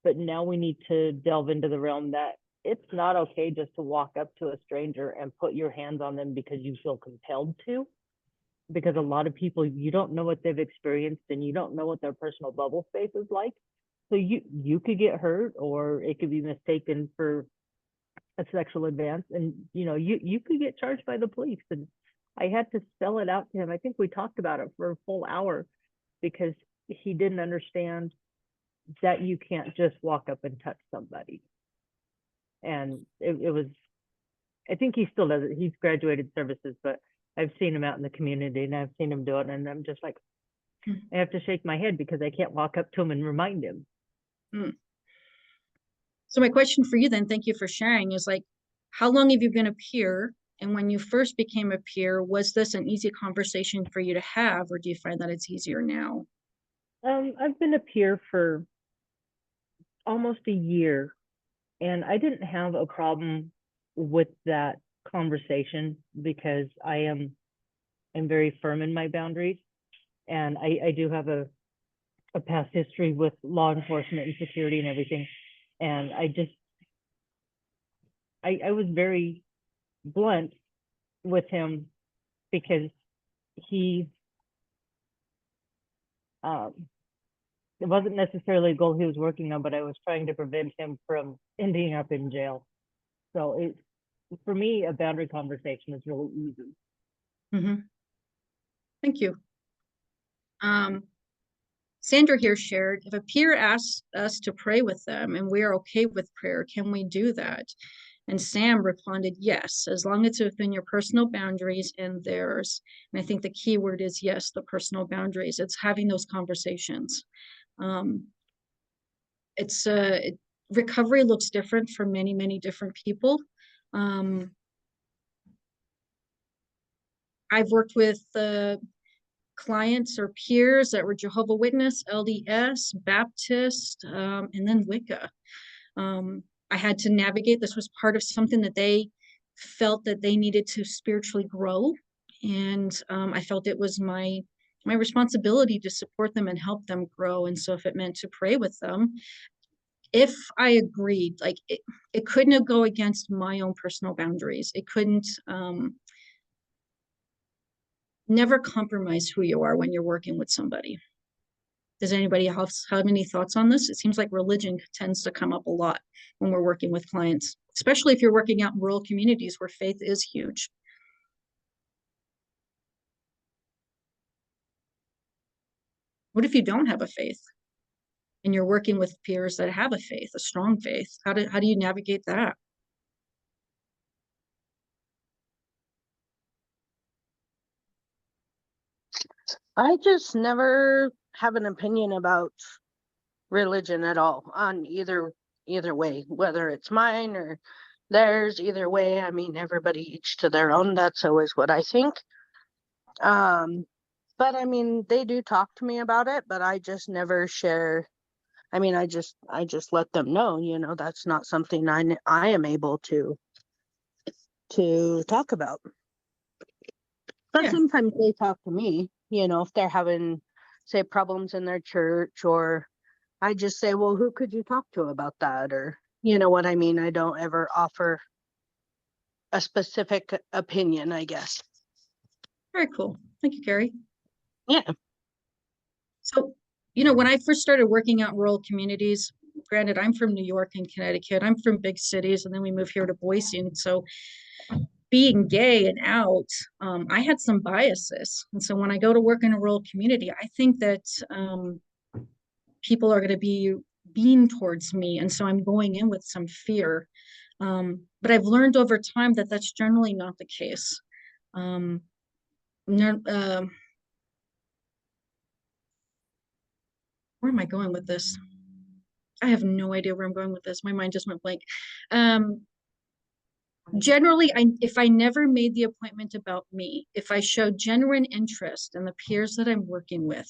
But now we need to delve into the realm that it's not okay just to walk up to a stranger and put your hands on them because you feel compelled to. Because a lot of people, you don't know what they've experienced, and you don't know what their personal bubble space is like. So you could get hurt, or it could be mistaken for a sexual advance, and you know, you could get charged by the police. And I had to spell it out to him. I think we talked about it for a full hour because he didn't understand that you can't just walk up and touch somebody. And it was, I think he still does it. He's graduated services, but I've seen him out in the community and I've seen him do it. And I'm just like, I have to shake my head because I can't walk up to him and remind him. So my question for you then, thank you for sharing, is like, how long have you been a peer? And when you first became a peer, was this an easy conversation for you to have, or do you find that it's easier now? I've been a peer for almost a year, and I didn't have a problem with that conversation because I'm very firm in my boundaries, and I do have a past history with law enforcement and security and everything, and I was very blunt with him because it wasn't necessarily a goal he was working on, but I was trying to prevent him from ending up in jail. So for me, a boundary conversation is really easy. Thank you. Sandra here shared, if a peer asks us to pray with them and we're okay with prayer, can we do that? And Sam responded, yes, as long as it's within your personal boundaries and theirs. And I think the key word is yes, the personal boundaries. It's having those conversations. Recovery looks different for many, many different people. I've worked with clients or peers that were Jehovah Witness, LDS, Baptist, and then Wicca. I had to navigate. This was part of something that they felt that they needed to spiritually grow. And I felt it was my responsibility to support them and help them grow. And so if it meant to pray with them, if I agreed, like it couldn't go against my own personal boundaries. It couldn't, never compromise who you are when you're working with somebody. Does anybody else have any thoughts on this? It seems like religion tends to come up a lot when we're working with clients, especially if you're working out in rural communities where faith is huge. What if you don't have a faith and you're working with peers that have a faith, a strong faith? How do you navigate that? I just never have an opinion about religion at all on either way, whether it's mine or theirs, either way. I mean, everybody each to their own. That's always what I think. But I mean, they do talk to me about it, but I just never share. I mean, I just let them know, you know, that's not something I am able to talk about. But Yeah. sometimes they talk to me, you know, if they're having, say, problems in their church, or I just say, well, who could you talk to about that? Or, you know what I mean? I don't ever offer a specific opinion, I guess. Very cool. Thank you, Carrie. Yeah. So, you know, when I first started working out in rural communities, granted, I'm from New York and Connecticut, I'm from big cities, and then we moved here to Boise. And so being gay and out, I had some biases. And so when I go to work in a rural community, I think that people are going to be mean towards me. And so I'm going in with some fear. But I've learned over time that that's generally not the case. Where am I going with this? I have no idea where I'm going with this. My mind just went blank. Generally, if I never made the appointment about me, if I showed genuine interest in the peers that I'm working with,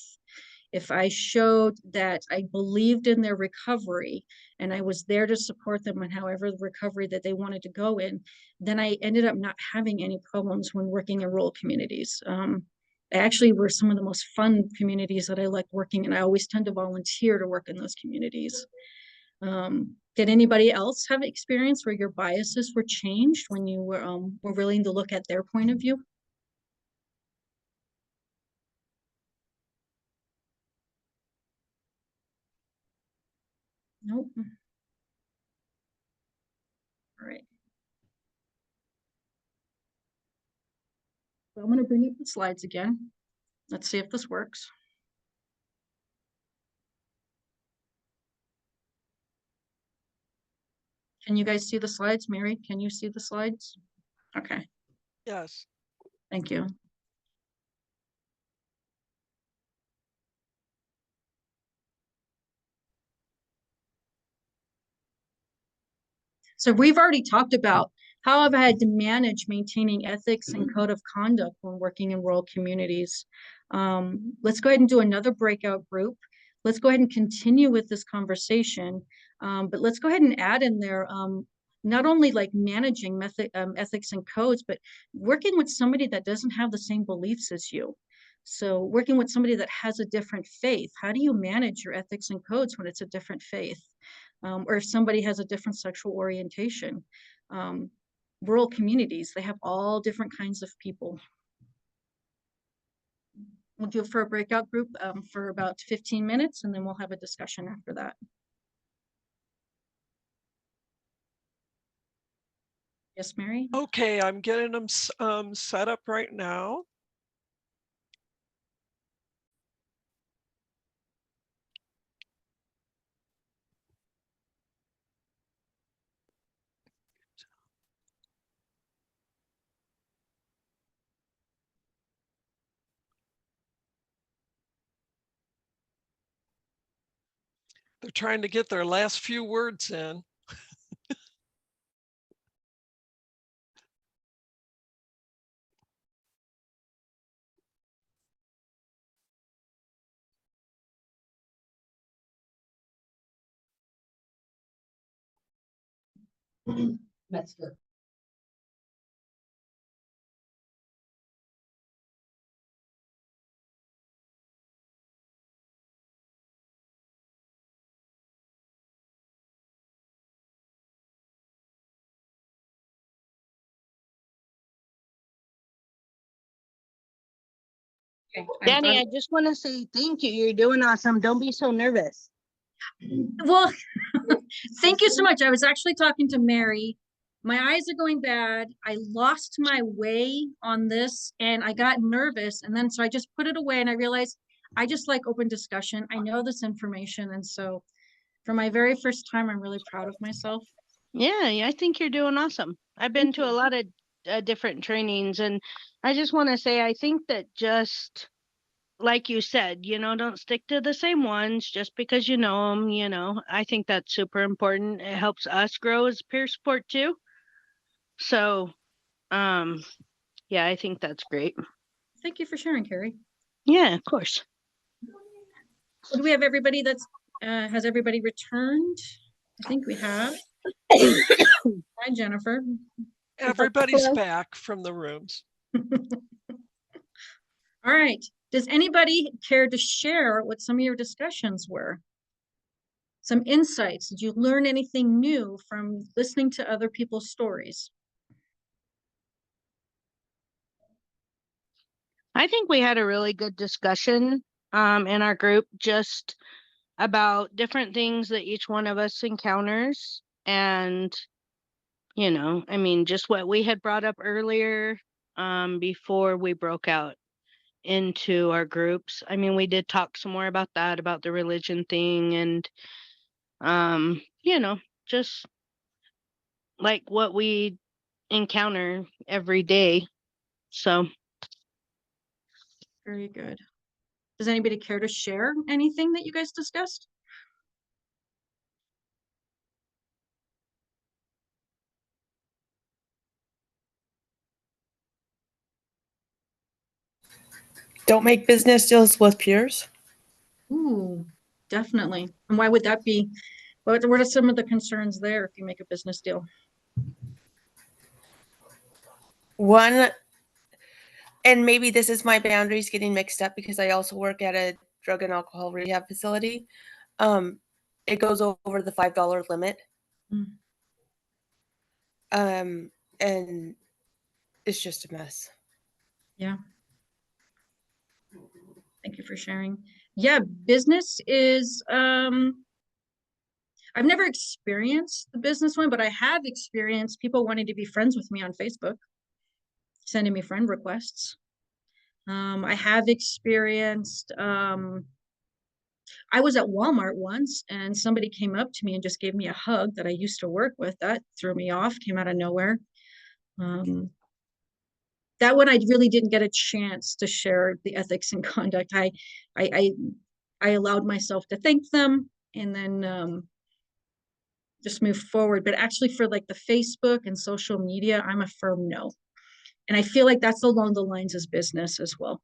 if I showed that I believed in their recovery and I was there to support them in however the recovery that they wanted to go in, then I ended up not having any problems when working in rural communities. Actually were some of the most fun communities that I like working in. I always tend to volunteer to work in those communities. Did anybody else have experience where your biases were changed when you were willing to look at their point of view? Nope. All right. So I'm going to bring up the slides again. Let's see if this works. Can you guys see the slides? Mary, can you see the slides? Okay. Yes. Thank you. So we've already talked about how I've had to manage maintaining ethics and code of conduct when working in rural communities. Let's go ahead and do another breakout group. Let's go ahead and continue with this conversation, but let's go ahead and add in there not only like managing ethics and codes, but working with somebody that doesn't have the same beliefs as you. So working with somebody that has a different faith, how do you manage your ethics and codes when it's a different faith? Or if somebody has a different sexual orientation. Rural communities, they have all different kinds of people. We'll do it for a breakout group for about 15 minutes, and then we'll have a discussion after that. Yes, Mary? Okay, I'm getting them set up right now. They're trying to get their last few words in. That's good. Okay, Danny, I just want to say thank you. You're doing awesome. Don't be so nervous. Well, thank you so much. I was actually talking to Mary. My eyes are going bad. I lost my way on this and I got nervous. And then so I just put it away and I realized I just like open discussion. I know this information. And so for my very first time, I'm really proud of myself. Yeah, I think you're doing awesome. I've been to a lot of different trainings, and I just want to say, I think that just like you said, don't stick to the same ones just because you know them, I think that's super important. It helps us grow as peer support too. So, yeah, I think that's great. Thank you for sharing, Carrie. Yeah, of course. So do we have everybody has everybody returned? I think we have. Hi, Jennifer. Everybody's back from the rooms. All right. Does anybody care to share what some of your discussions were? Some insights? Did you learn anything new from listening to other people's stories? I think we had a really good discussion in our group just about different things that each one of us encounters. And, just what we had brought up earlier before we broke out into our groups. We did talk some more about that, about the religion thing, and, just like what we encounter every day. So. Very good. Does anybody care to share anything that you guys discussed? Don't make business deals with peers. Ooh, definitely. And why would that be? What are some of the concerns there if you make a business deal? One, and maybe this is my boundaries getting mixed up because I also work at a drug and alcohol rehab facility. It goes over the $5 limit. And it's just a mess. Yeah. Thank you for sharing. Yeah, business is, I've never experienced the business one, but I have experienced people wanting to be friends with me on Facebook, sending me friend requests. I have experienced, I was at Walmart once and somebody came up to me and just gave me a hug that I used to work with. That threw me off, came out of nowhere. That one I really didn't get a chance to share the ethics and conduct. I allowed myself to thank them and then just move forward. But actually for like the Facebook and social media, I'm a firm no. And I feel like that's along the lines as business as well.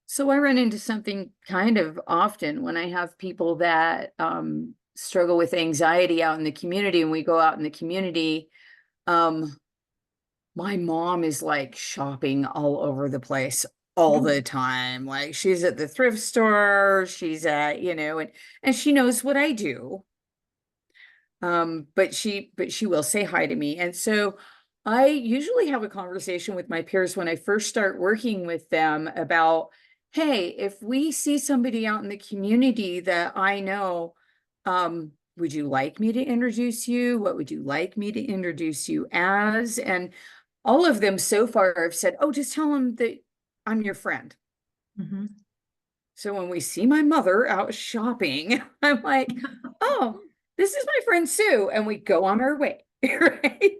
So I run into something kind of often when I have people that struggle with anxiety out in the community, and we go out in the community. My mom is like shopping all over the place all the time. Like she's at the thrift store, she's at, and she knows what I do. But she will say hi to me. And so I usually have a conversation with my peers when I first start working with them about, hey, if we see somebody out in the community that I know, would you like me to introduce you? What would you like me to introduce you as? And all of them so far have said, oh, just tell them that I'm your friend. So when we see my mother out shopping, I'm like, oh, this is my friend Sue, and we go on our way. Right.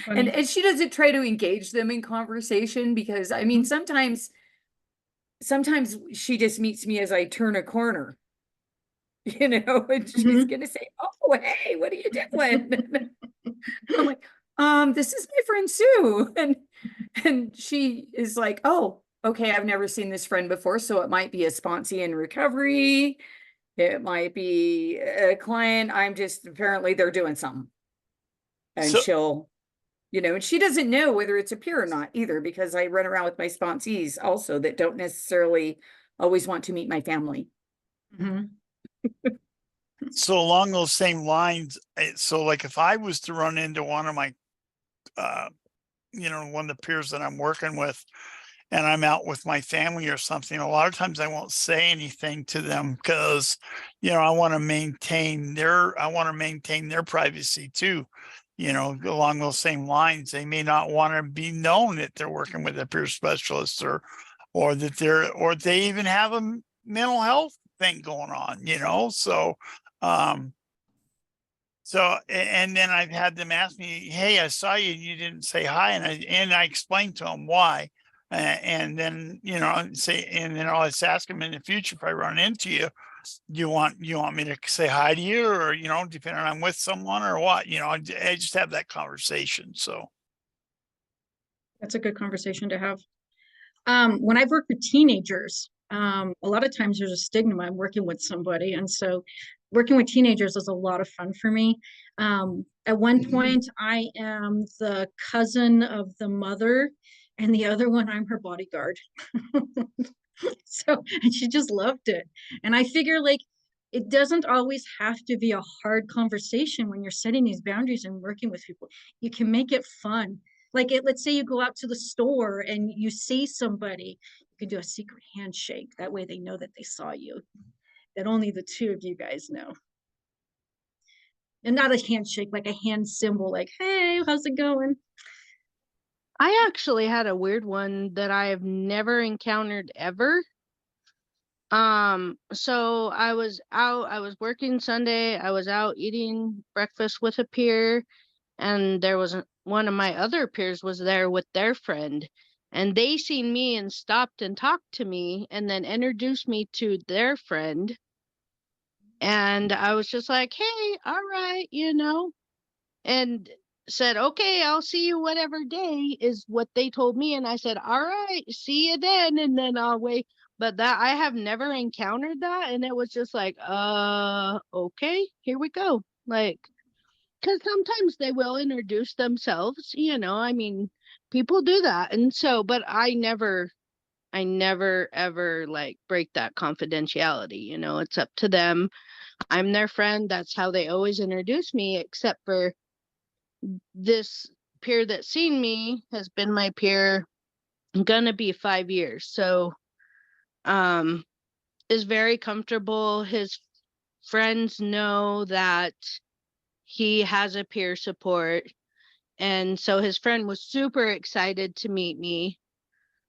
And she doesn't try to engage them in conversation because sometimes she just meets me as I turn a corner, and she's gonna say, oh, hey, what are you doing? I'm like, this is my friend Sue. And she is like, oh, okay, I've never seen this friend before. So it might be a sponsee in recovery. It might be a client. Apparently they're doing something. And she'll, and she doesn't know whether it's a peer or not either, because I run around with my sponsees also that don't necessarily always want to meet my family. So along those same lines, so like if I was to run into one of my, one of the peers that I'm working with, and I'm out with my family or something, a lot of times I won't say anything to them because, I want to maintain their privacy too. Along those same lines, they may not want to be known that they're working with a peer specialist or or that or they even have a mental health thing going on, so and then I've had them ask me, hey, I saw you and you didn't say hi, and I explained to them why. And then and then I'll just ask them in the future, if I run into you, you want me to say hi to you, or depending on I'm with someone or what, I just have that conversation. So That's a good conversation to have. When I've worked with teenagers, a lot of times there's a stigma. I'm working with somebody, and so working with teenagers is a lot of fun for me. At one point, I am the cousin of the mother, and the other one, I'm her bodyguard. So, and she just loved it. And I figure, like, it doesn't always have to be a hard conversation when you're setting these boundaries and working with people. You can make it fun. Like, let's say you go out to the store and you see somebody, you can do a secret handshake. That way they know that they saw you, that only the two of you guys know. And not a handshake, like a hand symbol, like, hey, how's it going? I actually had a weird one that I have never encountered ever. So I was working Sunday, I was out eating breakfast with a peer, and there was one of my other peers was there with their friend, and they seen me and stopped and talked to me and then introduced me to their friend. And I was just like, hey, all right, and said, okay, I'll see you whatever day, is what they told me. And I said, all right, see you then. And then I'll wait. But that I have never encountered that. And it was just like, okay, here we go. Like, because sometimes they will introduce themselves, I mean, people do that. And so, but I never ever like break that confidentiality. It's up to them. I'm their friend. That's how they always introduce me, except for this peer that's seen me has been my peer gonna be 5 years. So is very comfortable. His friends know that he has a peer support, and so his friend was super excited to meet me.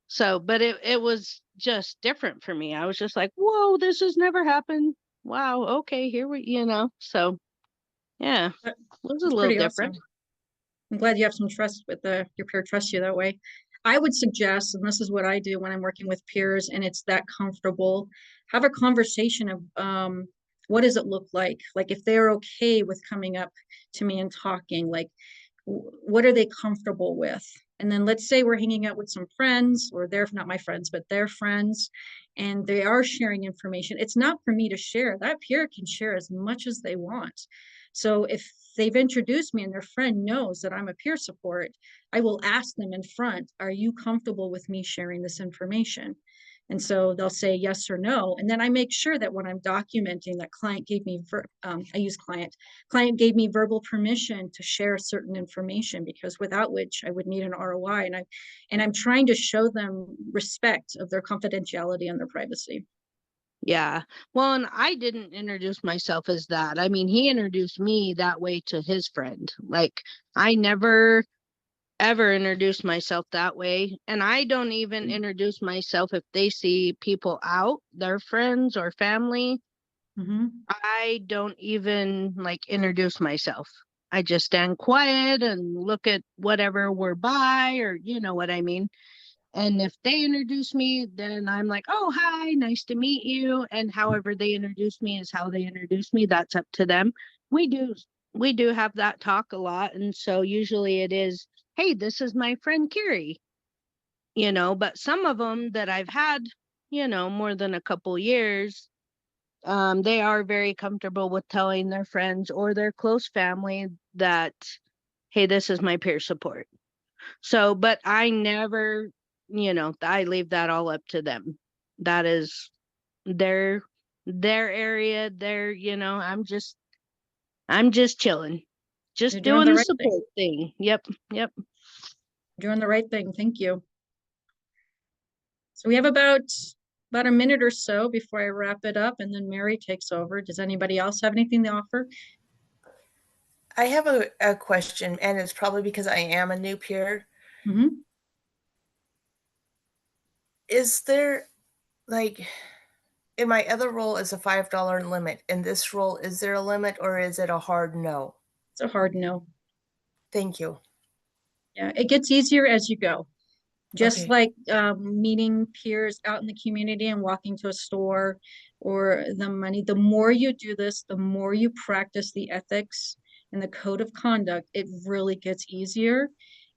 So but it was just different for me. I was just like, whoa, this has never happened. Wow, okay, here we so yeah, it was a That's little pretty different. awesome. I'm glad you have some trust with your peer trusts you that way. I would suggest, and this is what I do when I'm working with peers and it's that comfortable, have a conversation of what does it look like? Like if they're okay with coming up to me and talking, like what are they comfortable with? And then let's say we're hanging out with some friends, or they're not my friends, but they're friends, and they are sharing information. It's not for me to share. That peer can share as much as they want. So if they've introduced me and their friend knows that I'm a peer support, I will ask them in front, are you comfortable with me sharing this information? And so they'll say yes or no. And then I make sure that when I'm documenting that client gave me, I use client gave me verbal permission to share certain information, because without which I would need an ROI. And I'm trying to show them respect of their confidentiality and their privacy. Yeah. Well, and I didn't introduce myself as that. I mean, he introduced me that way to his friend. Like, I never ever introduce myself that way. And I don't even introduce myself if they see people out, their friends or family. I don't even like introduce myself. I just stand quiet and look at whatever we're by, or you know what I mean. And if they introduce me, then I'm like, oh, hi, nice to meet you. And however they introduce me is how they introduce me. That's up to them. We do have that talk a lot. And so usually it is, hey, this is my friend Carrie, but some of them that I've had, more than a couple years, they are very comfortable with telling their friends or their close family that, hey, this is my peer support. So, but I never, I leave that all up to them. That is their area, I'm just chilling. Just You're doing doing the the right thing. support thing. Yep. Doing the right thing. Thank you. So we have about a minute or so before I wrap it up, and then Mary takes over. Does anybody else have anything to offer? I have a question, and it's probably because I am a new peer. is there, like, in my other role is a $5 limit. In this role, is there a limit or is it a hard no? It's a hard no. Thank you. Yeah, it gets easier as you go. Just Okay. like meeting peers out in the community and walking to a store or the money, the more you do this, the more you practice the ethics and the code of conduct, it really gets easier.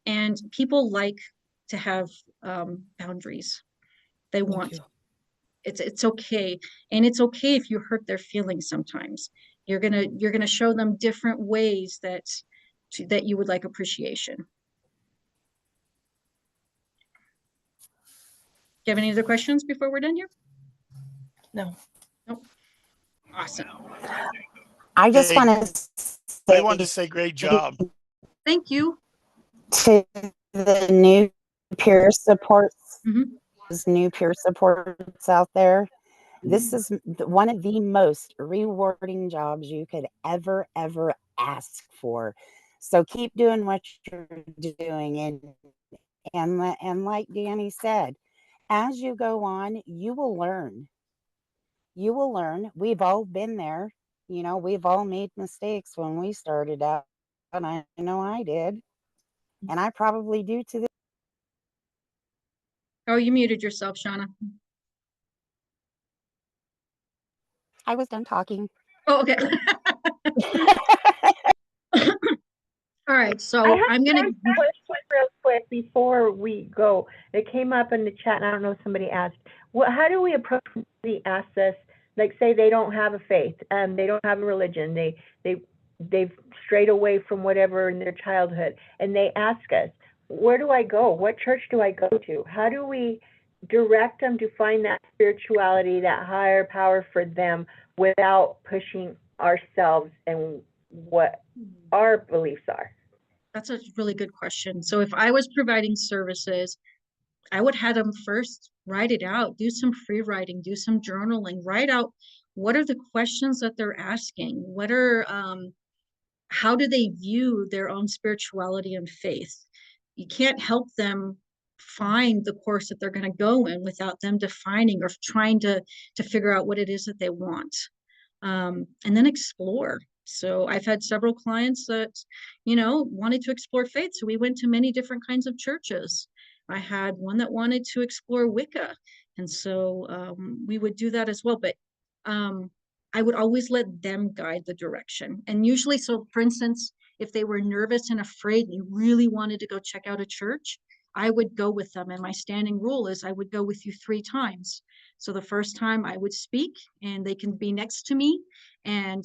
And people like to have boundaries. They Thank want, you. it's okay. And it's okay if you hurt their feelings sometimes. You're gonna show them different ways that you would like appreciation. Do you have any other questions before we're done here? No. Nope. Awesome. I just Hey, want to I wanted to say great job. Thank you. to the new peer supports, Mhm. those new peer supports out there. This is one of the most rewarding jobs you could ever ask for. So keep doing what you're doing, and like Danny said, as you go on, you will learn. You will learn. We've all been there. You know, we've all made mistakes when we started out, and I know I did, and I probably do to this. Oh, you muted yourself, Shauna. I was done talking. Oh, okay. All right, I so have I'm gonna. one question real quick before we go. It came up in the chat, and I don't know if somebody asked. How do we approach when somebody asks us, like, say they don't have a faith, they don't have a religion, they've strayed away from whatever in their childhood, and they ask us, where do I go? What church do I go to? How do we direct them to find that spirituality, that higher power for them, without pushing ourselves and what our beliefs are? That's a really good question. So if I was providing services, I would have them first write it out, do some free writing, do some journaling, write out what are the questions that they're asking, what are how do they view their own spirituality and faith. You can't help them find the course that they're going to go in without them defining or trying to figure out what it is that they want. And then explore. So I've had several clients that, wanted to explore faith. So we went to many different kinds of churches. I had one that wanted to explore Wicca. And so we would do that as well. But I would always let them guide the direction. And usually, so for instance, if they were nervous and afraid and really wanted to go check out a church, I would go with them. And my standing rule is I would go with you 3 times. So the first time I would speak and they can be next to me. And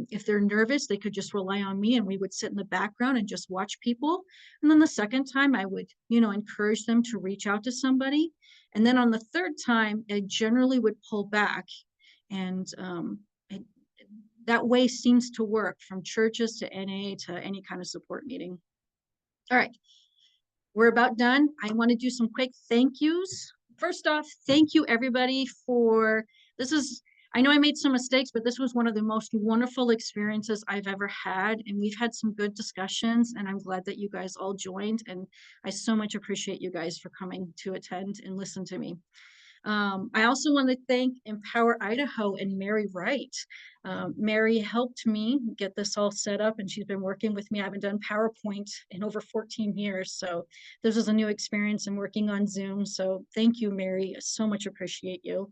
if they're nervous, they could just rely on me and we would sit in the background and just watch people. And then the second time I would, encourage them to reach out to somebody. And then on the third time, I generally would pull back. And that way seems to work from churches to NA to any kind of support meeting. All right. We're about done. I want to do some quick thank yous. First off, thank you everybody for I know I made some mistakes, but this was one of the most wonderful experiences I've ever had. And we've had some good discussions and I'm glad that you guys all joined. And I so much appreciate you guys for coming to attend and listen to me. I also want to thank Empower Idaho and Mary Wright. Mary helped me get this all set up and she's been working with me. I haven't done PowerPoint in over 14 years. So this was a new experience and working on Zoom. So thank you, Mary. I so much appreciate you.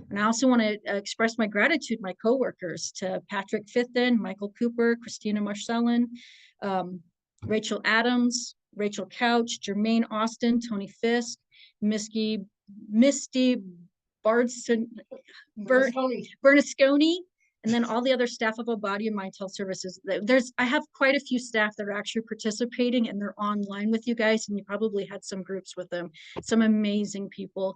And I also want to express my gratitude to my coworkers, to Patrick Fithen, Michael Cooper, Christina Marcellin, Rachel Adams, Rachel Couch, Jermaine Austin, Tony Fisk, Misty Bernasconi, and then all the other staff of a Body and Mind Health Services. I have quite a few staff that are actually participating and they're online with you guys, and you probably had some groups with them. Some amazing people.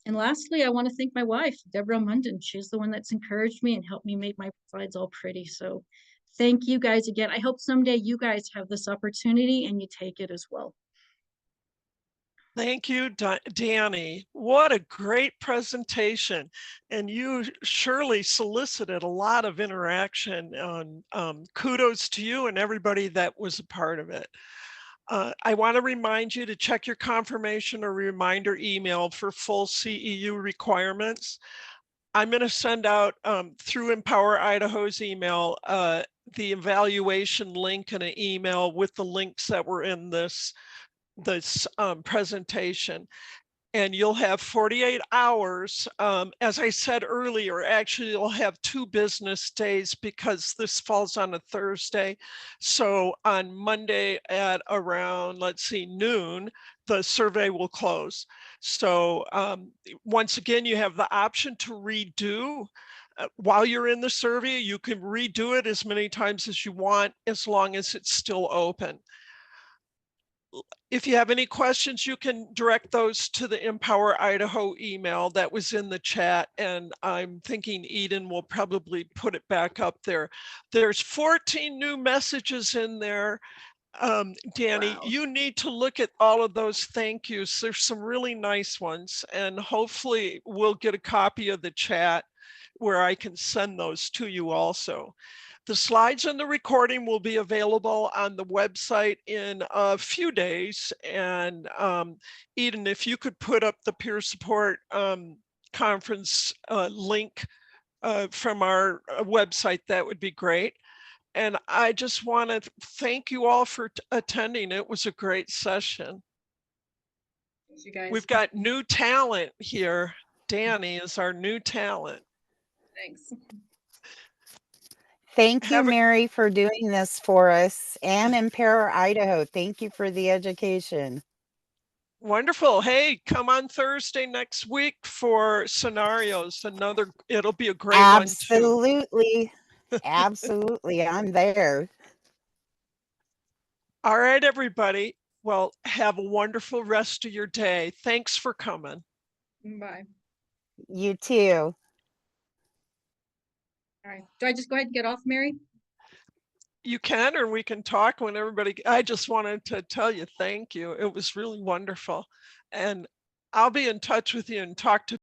And lastly, I want to thank my wife, Deborah Munden. She's the one that's encouraged me and helped me make my slides all pretty. So thank you guys again. I hope someday you guys have this opportunity and you take it as well. Thank you, Danny. What a great presentation. And you surely solicited a lot of interaction. Kudos to you and everybody that was a part of it. I want to remind you to check your confirmation or reminder email for full CEU requirements. I'm going to send out through Empower Idaho's email the evaluation link in an email with the links that were in this presentation. And you'll have 48 hours. As I said earlier, actually you'll have 2 business days because this falls on a Thursday. So on Monday at around, let's see, noon, the survey will close. So once again, you have the option to redo. While you're in the survey, you can redo it as many times as you want, as long as it's still open. If you have any questions, you can direct those to the Empower Idaho email that was in the chat. And I'm thinking Eden will probably put it back up there. There's 14 new messages in there. Danny, Wow. you need to look at all of those thank yous. There's some really nice ones, and hopefully we'll get a copy of the chat where I can send those to you also. The slides and the recording will be available on the website in a few days. And Eden, if you could put up the peer support conference link from our website, that would be great. And I just want to thank you all for attending. It was a great session. Thanks, you guys. We've got new talent here. Danny is our new talent. Thanks. Thank you, Mary, for doing this for us, and Empower Idaho. Thank you for the education. Wonderful. Hey, come on Thursday next week for scenarios. It'll be a great one too. Absolutely. Absolutely. I'm there. All right, everybody. Well, have a wonderful rest of your day. Thanks for coming. Bye. You too. All right. Do I just go ahead and get off, Mary? You can, or we can talk when everybody, I just wanted to tell you, thank you. It was really wonderful. And I'll be in touch with you and talk to